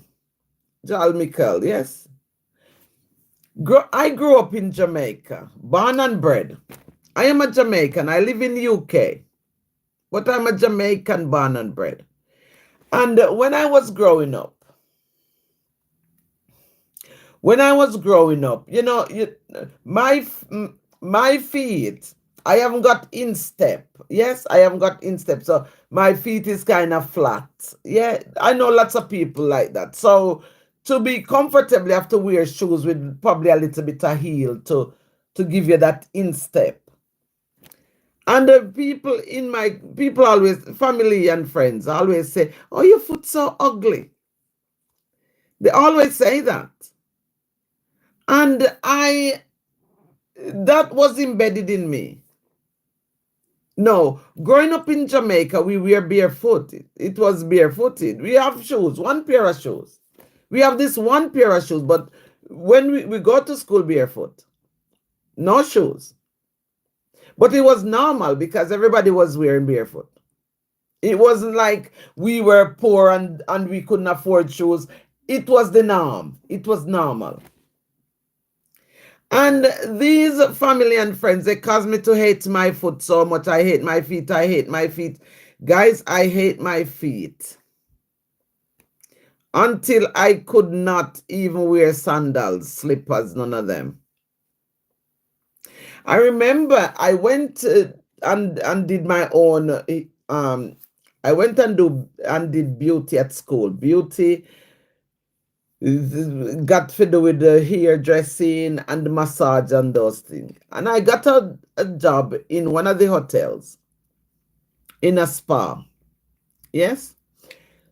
Jal Michael, yes? I grew up in Jamaica, born and bred. I am a Jamaican. I live in the UK. But I'm a Jamaican born and bred. And when I was growing up, you know, my feet, I haven't got instep. Yes, I haven't got instep. So my feet is kind of flat. Yeah, I know lots of people like that. So to be comfortable, you have to wear shoes with probably a little bit of heel to give you that instep. And the people always, family and friends always say, oh, your foot's so ugly. They always say that. And that was embedded in me. No, growing up in Jamaica, we were barefooted. It was barefooted. We have shoes, one pair of shoes. We have this one pair of shoes, but when we go to school barefoot, no shoes. But it was normal because everybody was wearing barefoot. It wasn't like we were poor and we couldn't afford shoes. It was the norm. It was normal. And these family and friends, they caused me to hate my foot so much. I hate my feet. I hate my feet. Guys, I hate my feet. Until I could not even wear sandals, slippers, none of them. I remember I went and did my own, I went and did beauty at school. Beauty, got to do with the hairdressing and the massage and those things. And I got a job in one of the hotels, in a spa. Yes?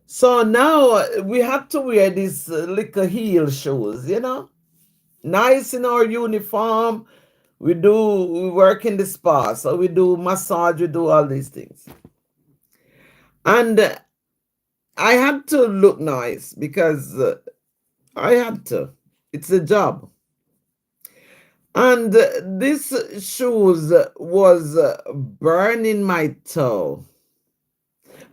So now we had to wear these little heel shoes, you know? Nice in our uniform. We work in the spa. So we do massage, we do all these things. And I had to look nice because I had to. It's a job. And this shoes was burning my toe.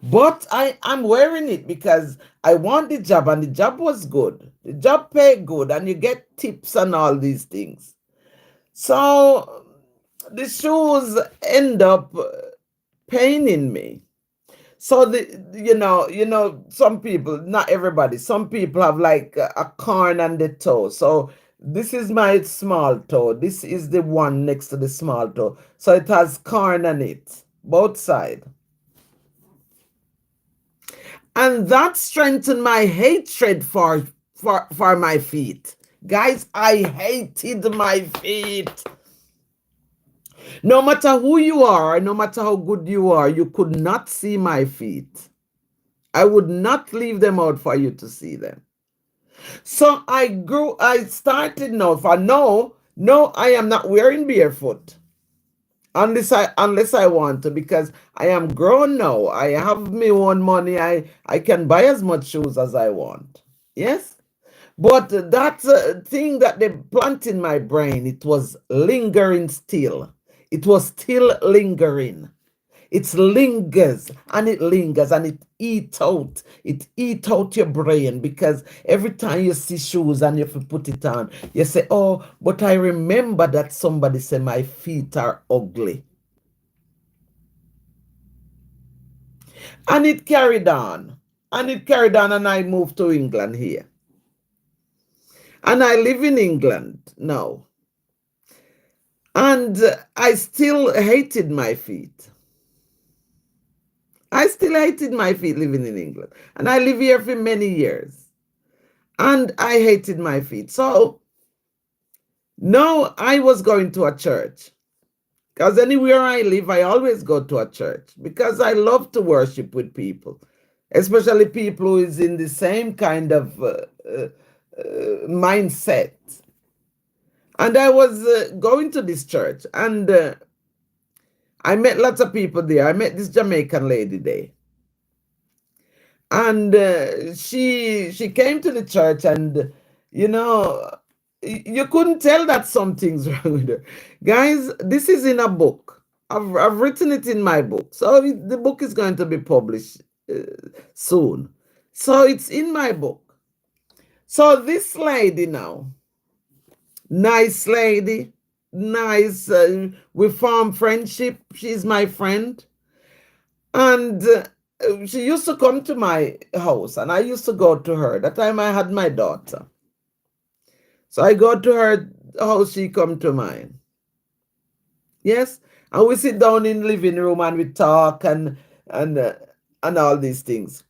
But I'm wearing it because I want the job, and the job was good. The job paid good, and you get tips and all these things. So the shoes end up paining me. So some people, not everybody, some people have like a corn on the toe. So this is my small toe. This is the one next to the small toe. So it has corn on it, both sides. And that strengthened my hatred for my feet. Guys, I hated my feet. No matter who you are, no matter how good you are, you could not see my feet. I would not leave them out for you to see them. So I started now for no, I am not wearing barefoot. Unless I want to, because I am grown now. I have my own money. I can buy as much shoes as I want. Yes? But that thing that they plant in my brain, it was lingering still. It was still lingering. It lingers and it eat out your brain, because every time you see shoes and you put it on, you say, oh, but I remember that somebody said my feet are ugly. And it carried on. And I moved to England here. And I live in England now. And I still hated my feet. I still hated my feet living in England. And I live here for many years. And I hated my feet. So now I was going to a church. Because anywhere I live, I always go to a church. Because I love to worship with people. Especially people who is in the same kind of mindset. And I was going to this church. And I met lots of people there. I met this Jamaican lady there. And she came to the church, and you couldn't tell that something's wrong with her. Guys, this is in a book. I've written it in my book. So the book is going to be published soon. So it's in my book. So this lady now, nice lady, nice, we formed friendship. She's my friend. And she used to come to my house, and I used to go to her. That time I had my daughter. So I go to her house, she come to mine. Yes? And we sit down in the living room and we talk and all these things.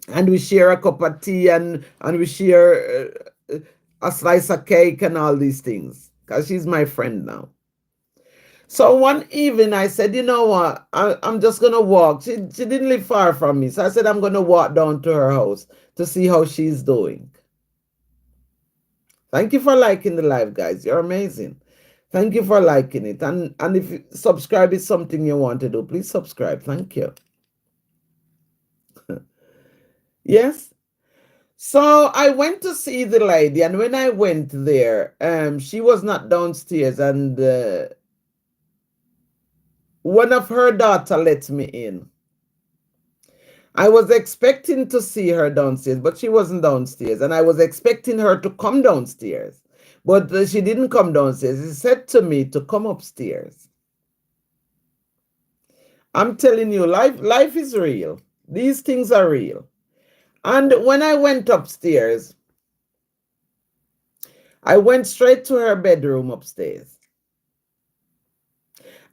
And we share a cup of tea and we share a slice of cake and all these things. Because she's my friend now. So one evening I said, you know what, I'm just going to walk. She didn't live far from me. So I said, I'm going to walk down to her house to see how she's doing. Thank you for liking the live, guys. You're amazing. Thank you for liking it. And if you subscribe is something you want to do, please subscribe. Thank you. Yes. So I went to see the lady. And when I went there, she was not downstairs. And one of her daughter let me in. I was expecting to see her downstairs, but she wasn't downstairs. And I was expecting her to come downstairs, but she didn't come downstairs. She said to me to come upstairs. I'm telling you, life is real. These things are real. And when I went upstairs, I went straight to her bedroom upstairs.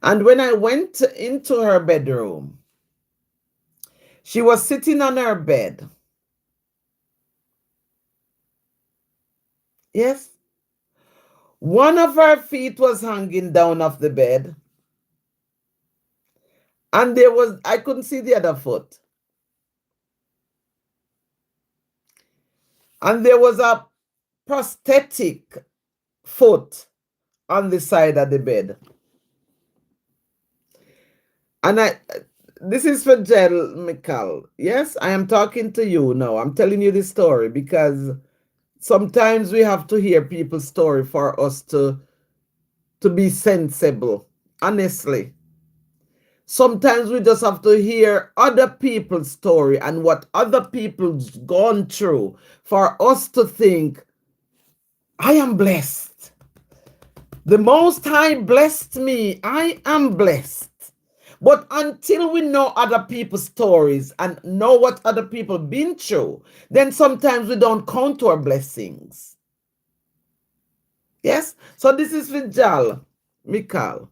And when I went into her bedroom, she was sitting on her bed. Yes? One of her feet was hanging down off the bed. And I couldn't see the other foot. And there was a prosthetic foot on the side of the bed. And this is for Jel Mikal. Yes, I am talking to you now. I'm telling you this story because sometimes we have to hear people's story for us to be sensible. Honestly. Sometimes we just have to hear other people's story and what other people's gone through for us to think, I am blessed. The Most High blessed me. I am blessed. But until we know other people's stories and know what other people been through, then sometimes we don't count our blessings. Yes? So this is for Jal, Mikal.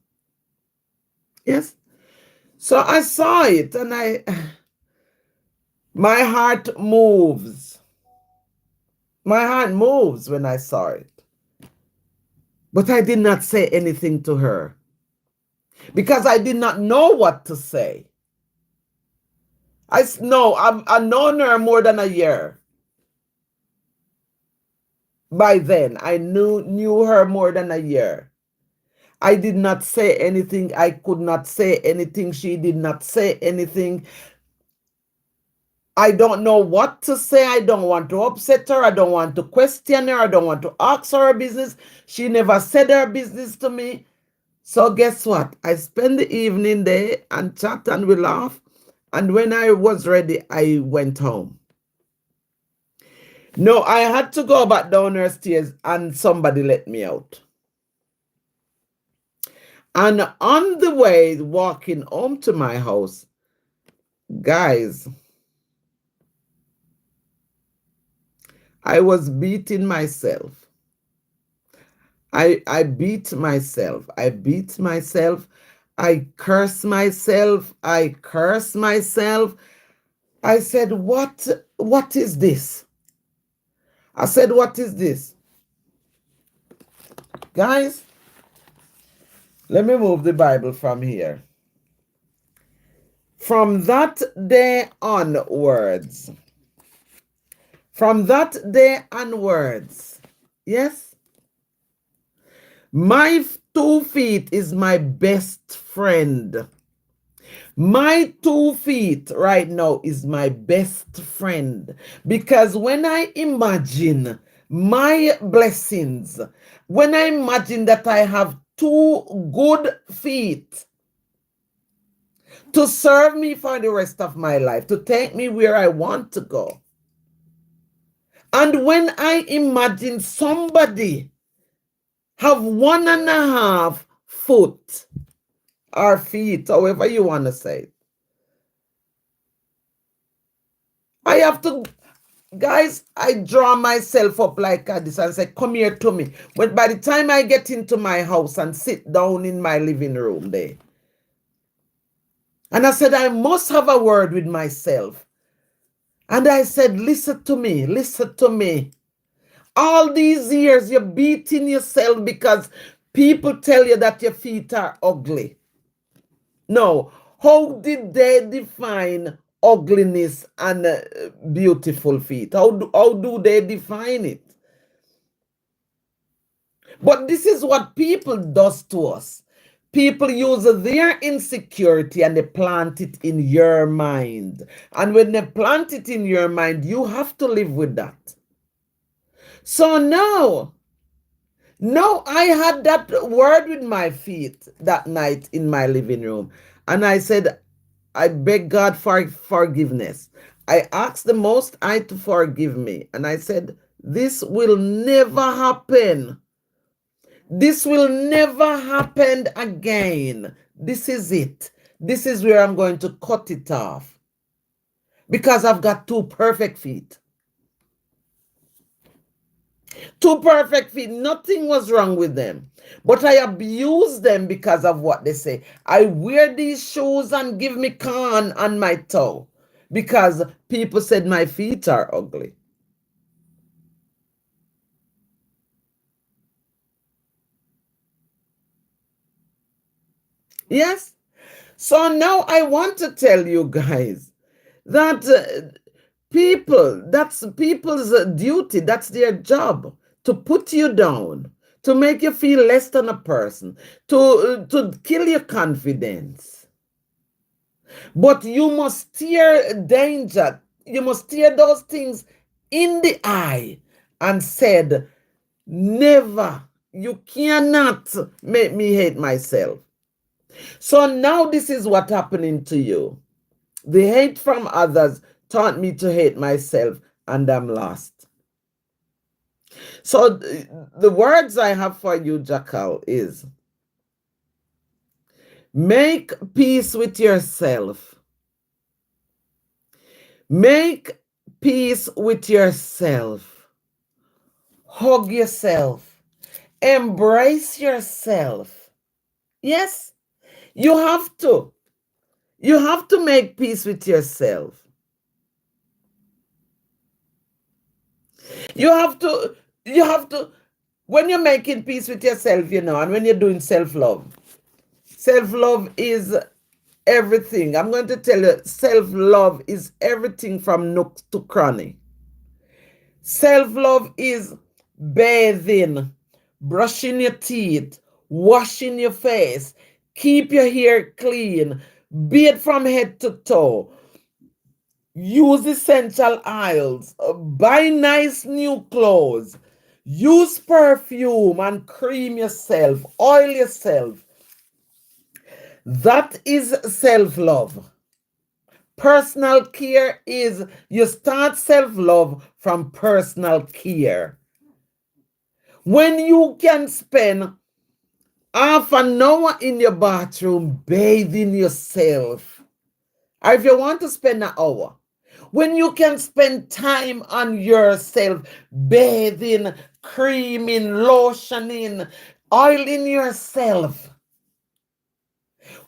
Yes? So I saw it and my heart moves. My heart moves when I saw it. But I did not say anything to her because I did not know what to say. I've known her more than a year. By then, I knew her more than a year. I did not say anything. I could not say anything. She did not say anything. I don't know what to say. I don't want to upset her. I don't want to question her. I don't want to ask her business. She never said her business to me. So guess what? I spent the evening there and chat and we laugh. And when I was ready, I went home. No, I had to go back down her stairs and somebody let me out. And on the way walking home to my house, guys, I was beating myself. I beat myself. I beat myself. I curse myself. I curse myself. I said, what is this? I said, what is this? Guys, let me move the Bible from here. From that day onwards, yes, my 2 feet is my best friend. My 2 feet right now is my best friend, because when I imagine my blessings, when I imagine that I have 2 good feet to serve me for the rest of my life, to take me where I want to go, and when I imagine somebody have 1.5 foot or feet, however you want to say it, I have to, guys, I draw myself up like this and say, come here to me. But by the time I get into my house and sit down in my living room there, and I said, I must have a word with myself. And I said, listen to me, listen to me. All these years you're beating yourself because people tell you that your feet are ugly. No, how did they define ugliness and beautiful feet? How do they define it? But this is what people does to us. People use their insecurity and they plant it in your mind. And when they plant it in your mind, you have to live with that. So now I had that word with my feet that night in my living room. And I said, I beg God for forgiveness. I asked the Most High to forgive me. And I said, this will never happen. This will never happen again. This is it. This is where I'm going to cut it off. Because I've got 2 perfect feet. 2 perfect feet. Nothing was wrong with them. But I abuse them because of what they say. I wear these shoes and give me corn on my toe because people said my feet are ugly. Yes? So now I want to tell you guys that that's people's duty, that's their job, to put you down, to make you feel less than a person, to kill your confidence. But you must steer danger, you must steer those things in the eye and said, never, you cannot make me hate myself. So now this is what's happening to you. The hate from others taught me to hate myself, and I'm lost. So the words I have for you, Jackal, is make peace with yourself. Make peace with yourself. Hug yourself. Embrace yourself. Yes, you have to. You have to make peace with yourself. You have to, when you're making peace with yourself, and when you're doing self-love is everything. I'm going to tell you, self-love is everything from nook to cranny. Self-love is bathing, brushing your teeth, washing your face, keep your hair clean, bathe from head to toe, use essential oils, buy nice new clothes, use perfume and cream yourself, oil yourself. That is self-love. Personal care is you start self-love from personal care. When you can spend half an hour in your bathroom bathing yourself, or if you want to spend an hour, when you can spend time on yourself, bathing, creaming, lotioning, oiling yourself,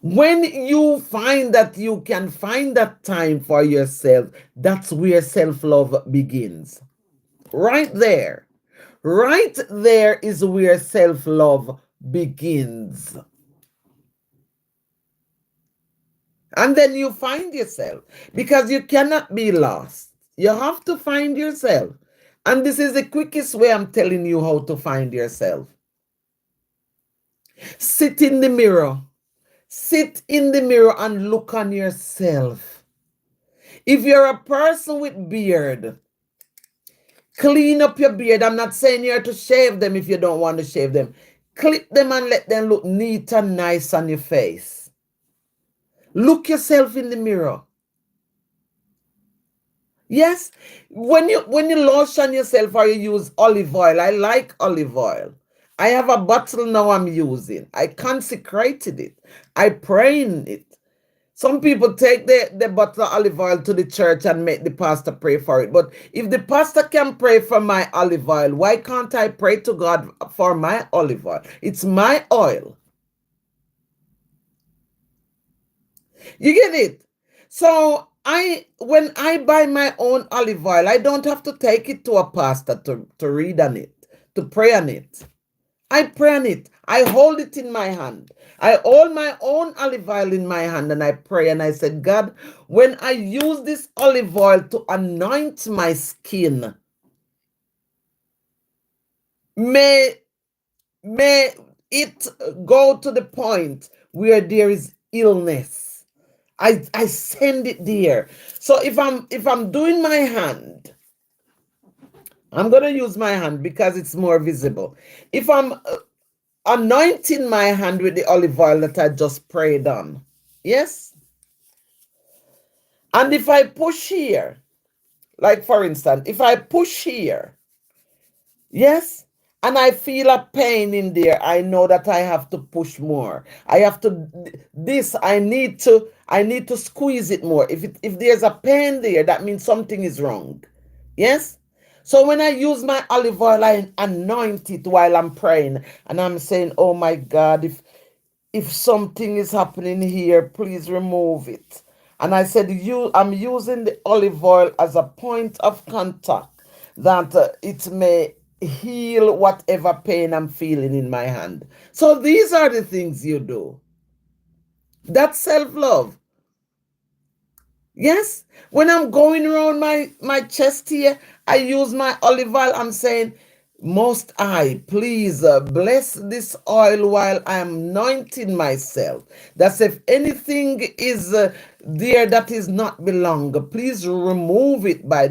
when you find that you can find that time for yourself, that's where self-love begins. Right there. Right there is where self-love begins. And then you find yourself, because you cannot be lost. You have to find yourself. And this is the quickest way I'm telling you how to find yourself. Sit in the mirror. Sit in the mirror and look on yourself. If you're a person with beard, clean up your beard. I'm not saying you're to shave them if you don't want to shave them. Clip them and let them look neat and nice on your face. Look yourself in the mirror. Yes, when you lotion yourself or you use olive oil, I like olive oil. I have a bottle now I'm using. I consecrated it. I pray in it. Some people take the bottle of olive oil to the church and make the pastor pray for it. But if the pastor can pray for my olive oil, why can't I pray to God for my olive oil? It's my oil. You get it? So when I buy my own olive oil, I don't have to take it to a pastor to read on it, to pray on it. I pray on it. I hold it in my hand. I hold my own olive oil in my hand and I pray and I said, God, when I use this olive oil to anoint my skin, may it go to the point where there is illness. I send it there. So if I'm doing my hand, I'm going to use my hand because it's more visible. If I'm anointing my hand with the olive oil that I just prayed on, yes? And if I push here, like for instance, if I push here, yes, and I feel a pain in there, I know that I have to push more. I have to I need to squeeze it more. If there's a pain there, that means something is wrong. Yes? So when I use my olive oil, I anoint it while I'm praying, and I'm saying, "Oh my God, if something is happening here, please remove it." And I said, I'm using the olive oil as a point of contact that it may heal whatever pain I'm feeling in my hand. So these are the things you do. That's self-love. Yes? When I'm going around my chest here, I use my olive oil. I'm saying, Most High, please bless this oil while I'm anointing myself. That's if anything is there that is not belong, please remove it by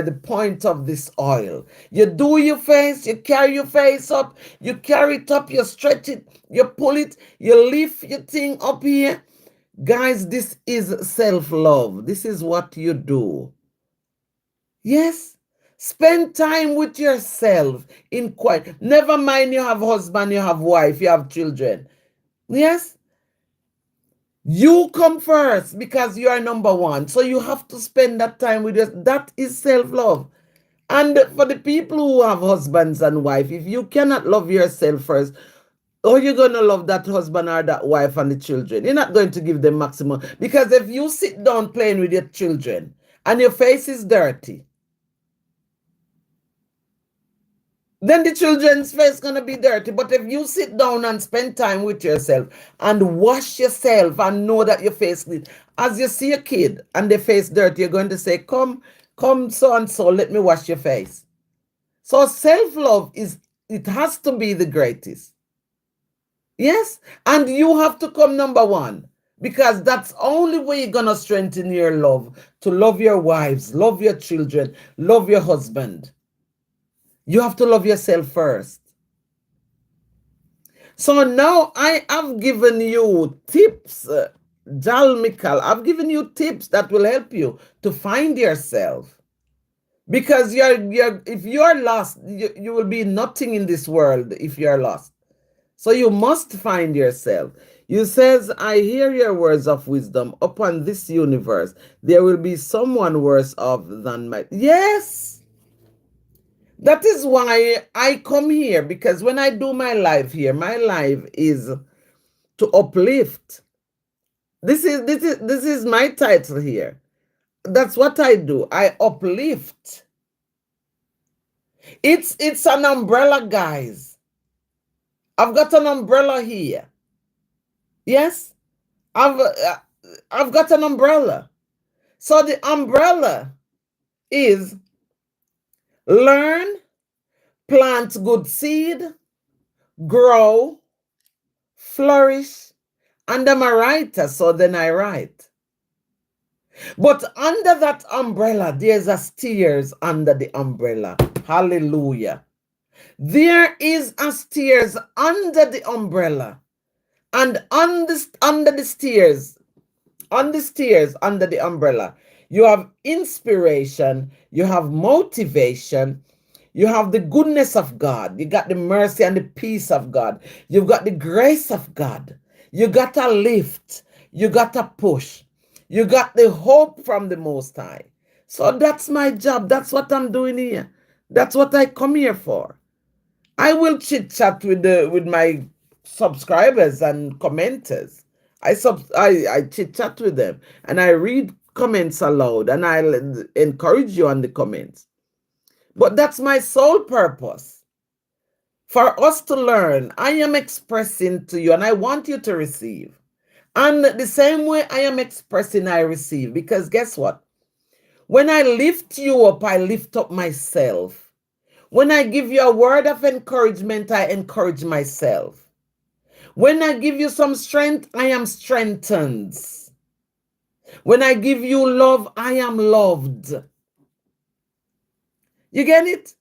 the point of this oil. You do your face, you carry your face up, you carry it up, you stretch it, you pull it, you lift your thing up here. Guys, this is self-love. This is what you do. Yes? Spend time with yourself in quiet. Never mind you have husband, you have wife, you have children. Yes? You come first because you are number one. So you have to spend that time with yourself. That is self-love. And for the people who have husbands and wife, if you cannot love yourself first, how are you going to love that husband or that wife and the children? You're not going to give them maximum. Because if you sit down playing with your children and your face is dirty, then the children's face is going to be dirty. But if you sit down and spend time with yourself and wash yourself and know that your face clean, as you see a kid and their face dirty, you're going to say, come so and so, let me wash your face. So self-love it has to be the greatest. Yes? And you have to come number one, because that's only way you're going to strengthen your love, to love your wives, love your children, love your husband. You have to love yourself first. So now I have given you tips, Jal Mikal. I've given you tips that will help you to find yourself. Because if you're lost, you will be nothing in this world if you're lost. So you must find yourself. You says, I hear your words of wisdom. Upon this universe, there will be someone worse off than my. Yes. That is why I come here, because when I do my life here, my life is to uplift. This is my title here. That's what I do. I uplift. It's an umbrella, guys. I've got an umbrella here. Yes, I've got an umbrella. So the umbrella is learn, plant good seed, grow, flourish, and I'm a writer, so then I write. But under that umbrella, there's a stairs under the umbrella. Hallelujah. There is a stairs under the umbrella. And under the stairs, under the umbrella, you have inspiration, you have motivation, you have the goodness of God, you got the mercy and the peace of God, you've got the grace of God, you got a lift, you got a push, you got the hope from the Most High. So that's my job. That's what I'm doing here. That's what I come here for. I will chit chat with my subscribers and commenters. I chit chat with them and I read comments aloud and I'll encourage you on the comments. But that's my sole purpose. For us to learn, I am expressing to you and I want you to receive. And the same way I am expressing, I receive. Because guess what? When I lift you up, I lift up myself. When I give you a word of encouragement, I encourage myself. When I give you some strength, I am strengthened. When I give you love, I am loved. You get it?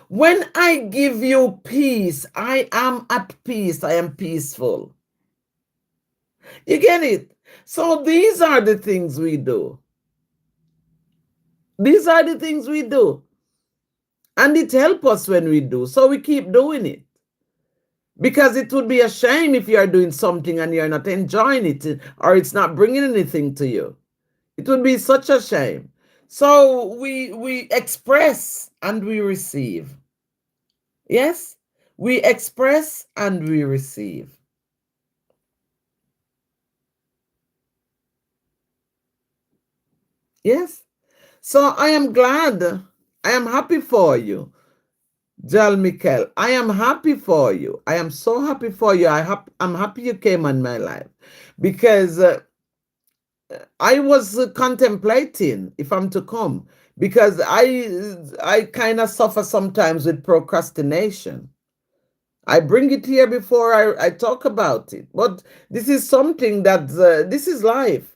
When I give you peace, I am at peace. I am peaceful. You get it? So these are the things we do. These are the things we do. And it helps us when we do. So we keep doing it. Because it would be a shame if you are doing something and you're not enjoying it or it's not bringing anything to you. It would be such a shame. So we express and we receive. Yes? We express and we receive. Yes? So I am glad. I am happy for you. Jal Mikel, I am happy for you. I am so happy for you. I'm happy you came on my life because I was contemplating if I'm to come because I kind of suffer sometimes with procrastination. I bring it here before I talk about it, but this is something that this is life.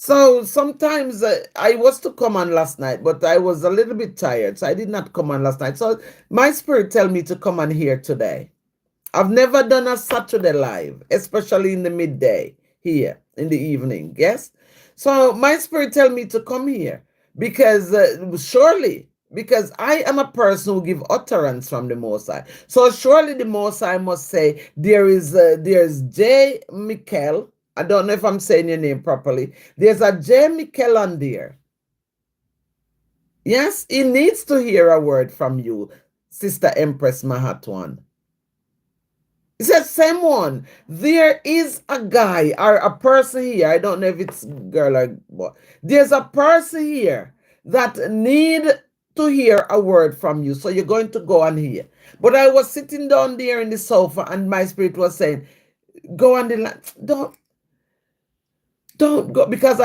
So sometimes I was to come on last night, but I was a little bit tired, so I did not come on last night. So my spirit tell me to come on here today. I've never done a Saturday live, especially in the midday here in the evening. Yes. So my spirit tell me to come here because surely, because I am a person who give utterance from the Most High. So surely the Most High must say there's J. Mikel. I don't know if I'm saying your name properly. There's a J. Mikel on there. Yes, he needs to hear a word from you, Sister Empress Mahatwan. He said, same one. There is a guy or a person here. I don't know if it's girl or boy. There's a person here that need to hear a word from you. So you're going to go on here. But I was sitting down there in the sofa and my spirit was saying, go on the line. Don't go, because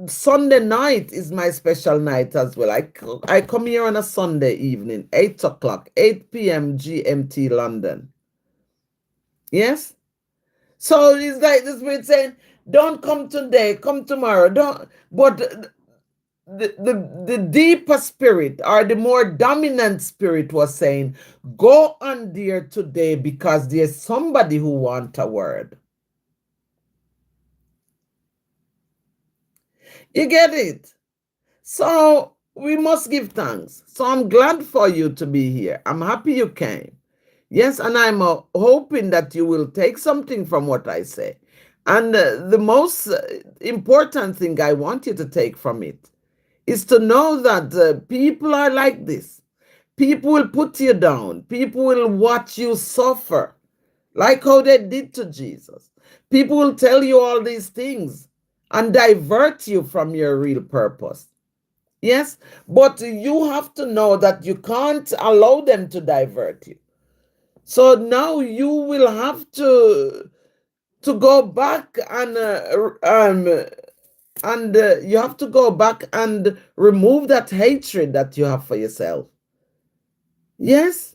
Sunday night is my special night as well. I come here on a Sunday evening, 8 o'clock, 8 p.m. GMT London. Yes? So it's like the Spirit saying, don't come today, come tomorrow. Don't. But the deeper spirit or the more dominant spirit was saying, go on there today because there's somebody who wants a word. You get it? So we must give thanks. So I'm glad for you to be here. I'm happy you came. Yes, and I'm hoping that you will take something from what I say. And the most important thing I want you to take from it is to know that people are like this. People will put you down. People will watch you suffer, like how they did to Jesus. People will tell you all these things and divert you from your real purpose. Yes, but you have to know that you can't allow them to divert you. So now you will have to go back and you have to go back and remove that hatred that you have for yourself. Yes,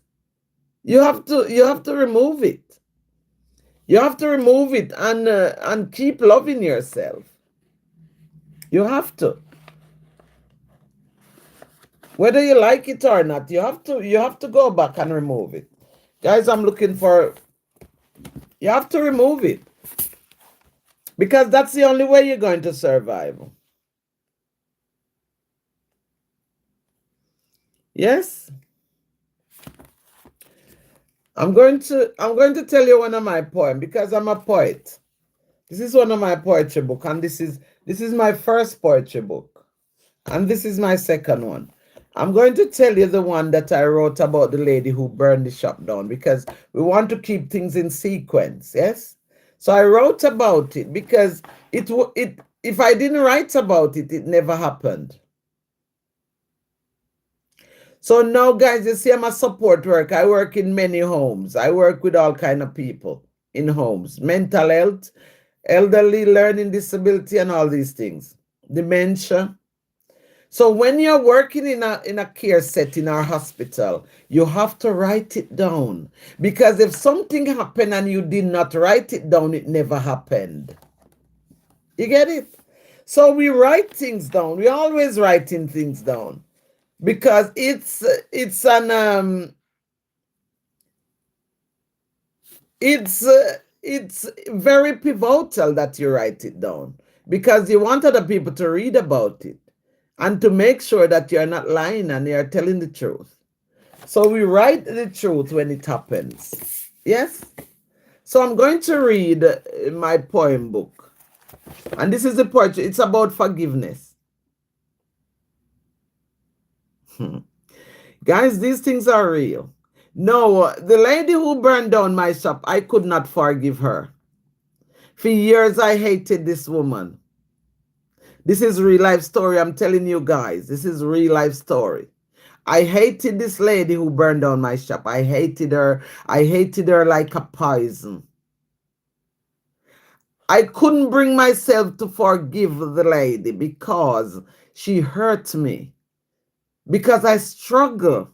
you have to remove it. You have to remove it and keep loving yourself. You have to. Whether you like it or not, you have to go back and remove it. Guys, I'm looking for, you have to remove it. Because that's the only way you're going to survive. Yes? I'm going to tell you one of my poems because I'm a poet. This is one of my poetry book, and this is my first poetry book. And this is my second one. I'm going to tell you the one that I wrote about the lady who burned the shop down because we want to keep things in sequence, yes? So I wrote about it because if I didn't write about it, it never happened. So now, guys, you see I'm a support worker. I work in many homes. I work with all kind of people in homes. Mental health, elderly, learning disability, and all these things. Dementia. So when you're working in a care setting or hospital, you have to write it down. Because if something happened and you did not write it down, it never happened. You get it? So we write things down. We're always writing things down. Because it's very pivotal that you write it down. Because you want other people to read about it. And to make sure that you're not lying and you're telling the truth. So we write the truth when it happens. Yes? So I'm going to read my poem book. And this is the poetry. It's about forgiveness. Guys, these things are real. No, the lady who burned down my shop, I could not forgive her. For years, I hated this woman. This is real life story. I'm telling you guys, this is real life story. I hated this lady who burned down my shop. I hated her. I hated her like a poison. I couldn't bring myself to forgive the lady because she hurt me. Because I struggle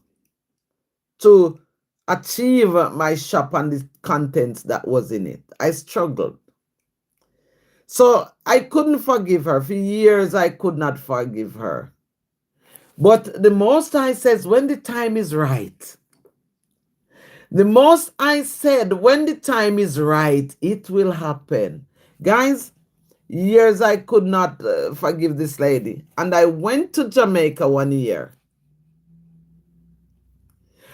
to achieve my shop and the contents that was in it. I struggled. So I couldn't forgive her. For years, I could not forgive her. But the Most High says, when the time is right, the Most High said, when the time is right, it will happen. Guys, years I could not forgive this lady. And I went to Jamaica 1 year.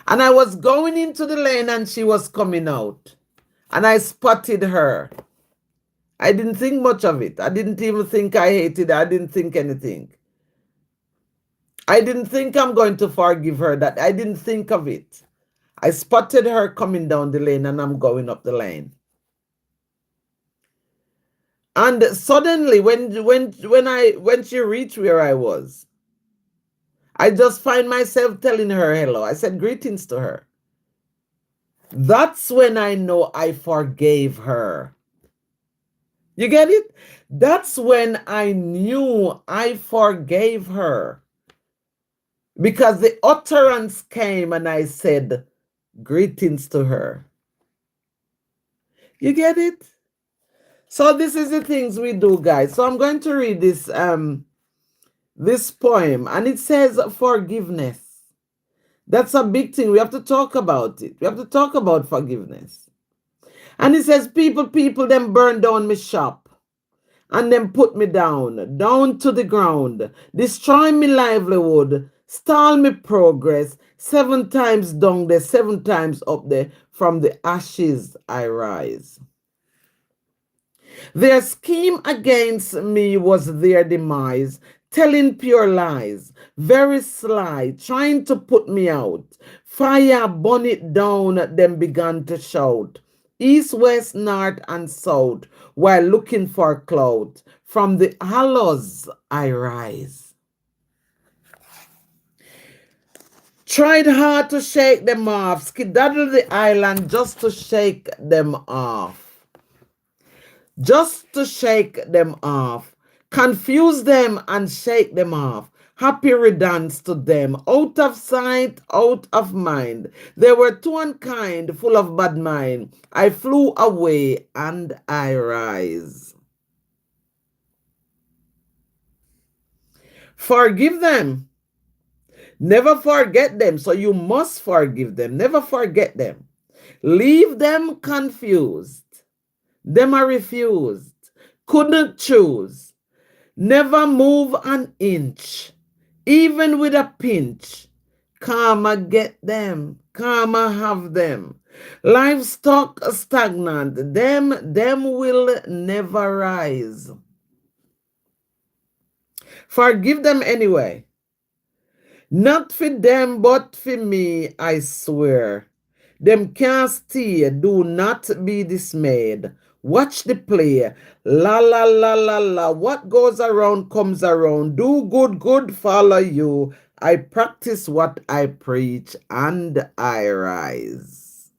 And I was going into the lane and she was coming out. And I spotted her. I didn't think much of it. I didn't even think I hated her. I didn't think anything. I didn't think I'm going to forgive her. That I didn't think of it. I spotted her coming down the lane and I'm going up the lane. And suddenly when she reached where I was, I just find myself telling her hello. I said greetings to her. That's when I know I forgave her. You get it? That's when I knew I forgave her. Because the utterance came and I said greetings to her. You get it? So this is the things we do, guys. So I'm going to read this this poem, and it says forgiveness. That's a big thing. We have to talk about it. We have to talk about forgiveness. And it says, people, them burn down my shop and them put me down to the ground, destroy me livelihood, stall me progress, 7 times down there, 7 times up there, from the ashes I rise. Their scheme against me was their demise, telling pure lies, very sly, trying to put me out. Fire burn it down, them began to shout. East, west, north, and south, while looking for clout. From the hollows I rise. Tried hard to shake them off, skedaddle the island just to shake them off. Just to shake them off, confuse them and shake them off. Happy riddance to them, out of sight, out of mind. They were too unkind, full of bad mind. I flew away and I rise. Forgive them. Never forget them. So you must forgive them. Never forget them. Leave them confused. Them are refused, couldn't choose, never move an inch, even with a pinch. Karma get them, karma have them. Livestock stagnant, them will never rise. Forgive them anyway. Not for them, but for me, I swear. Them can't stay, do not be dismayed. Watch the play. La la la la la. What goes around comes around. Do good, good follow you. I practice what I preach and I rise.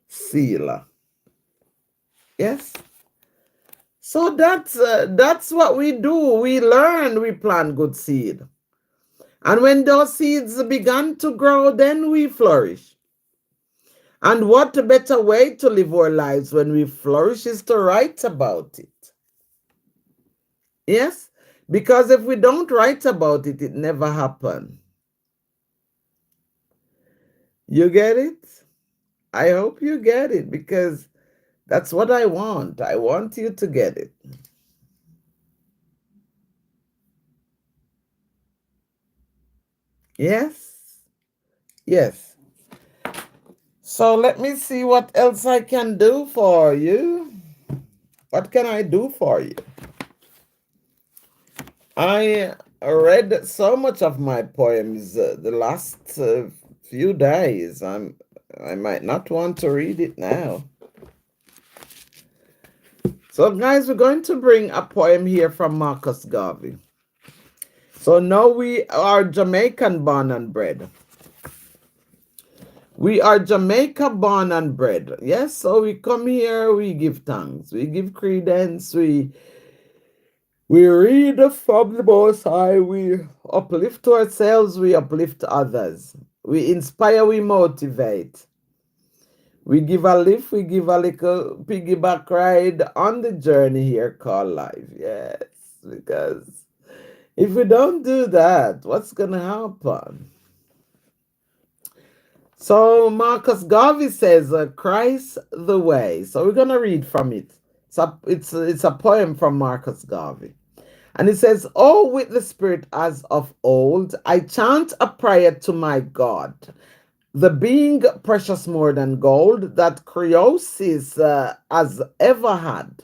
Selah. Yes? So that's what we do. We learn, we plant good seed. And when those seeds began to grow, then we flourish. And what a better way to live our lives when we flourish is to write about it. Yes? Because if we don't write about it, it never happened. You get it? I hope you get it, because that's what I want. I want you to get it. Yes? Yes. So let me see what else I can do for you. What can I do for you? I read so much of my poems the last few days. I might not want to read it now. So guys, we're going to bring a poem here from Marcus Garvey. So now we are Jamaican born and bred. We are Jamaica born and bred. Yes, so we come here, we give thanks, we give credence, we read from the Most High, we uplift ourselves, we uplift others. We inspire, we motivate. We give a lift, we give a little piggyback ride on the journey here called life. Yes, because if we don't do that, what's going to happen? So Marcus Garvey says, Christ the way. So we're going to read from it. It's a poem from Marcus Garvey. And it says, oh, with the spirit as of old, I chant a prayer to my God, the being precious more than gold that Croesus has ever had.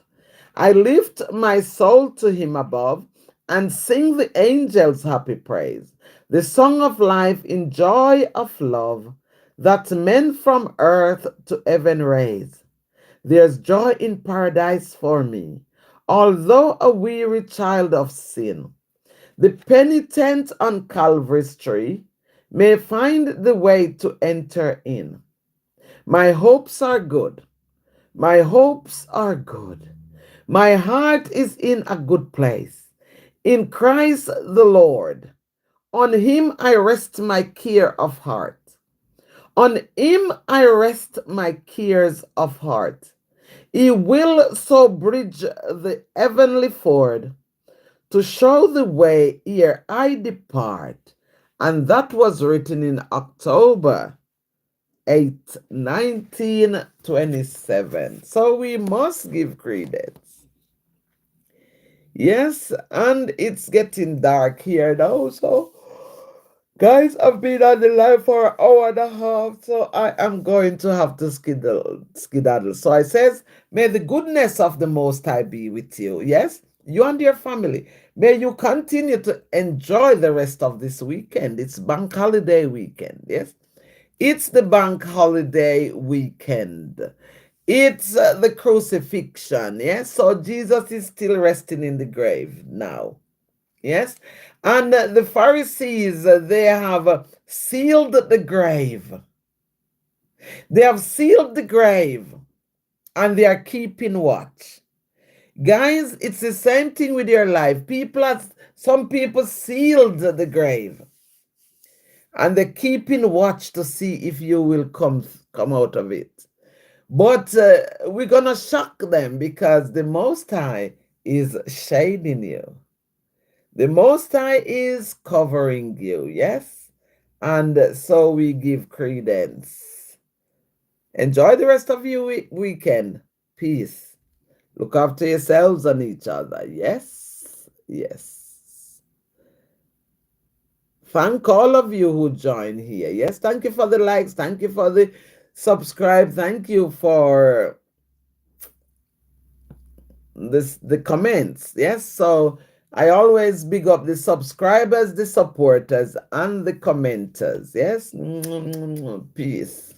I lift my soul to him above and sing the angels' happy praise, the song of life in joy of love that men from earth to heaven raise. There's joy in paradise for me, although a weary child of sin. The penitent on Calvary's tree may find the way to enter in. My hopes are good. My hopes are good. My heart is in a good place. In Christ the Lord. On him I rest my care of heart. On him I rest my cares of heart. He will so bridge the heavenly ford To show the way ere I depart. And that was written in October 8th, 1927. So we must give credence. Yes, and it's getting dark here now, so guys, I've been on the line for an hour and a half, so I am going to have to skedaddle. So I says, may the goodness of the Most High be with you. Yes, you and your family. May you continue to enjoy the rest of this weekend. It's bank holiday weekend. Yes, it's the bank holiday weekend. It's the crucifixion. Yes, so Jesus is still resting in the grave now. Yes. And the Pharisees, they have sealed the grave. They have sealed the grave and they are keeping watch. Guys, it's the same thing with your life. Some people sealed the grave and they're keeping watch to see if you will come out of it. But we're going to shock them because the Most High is shading you. The Most High is covering you, yes? And so we give credence. Enjoy the rest of your weekend. Peace. Look after yourselves and each other. Yes? Yes. Thank all of you who join here. Yes, thank you for the likes. Thank you for the subscribe. Thank you for the comments. Yes, so I always big up the subscribers, the supporters, and the commenters. Yes, peace.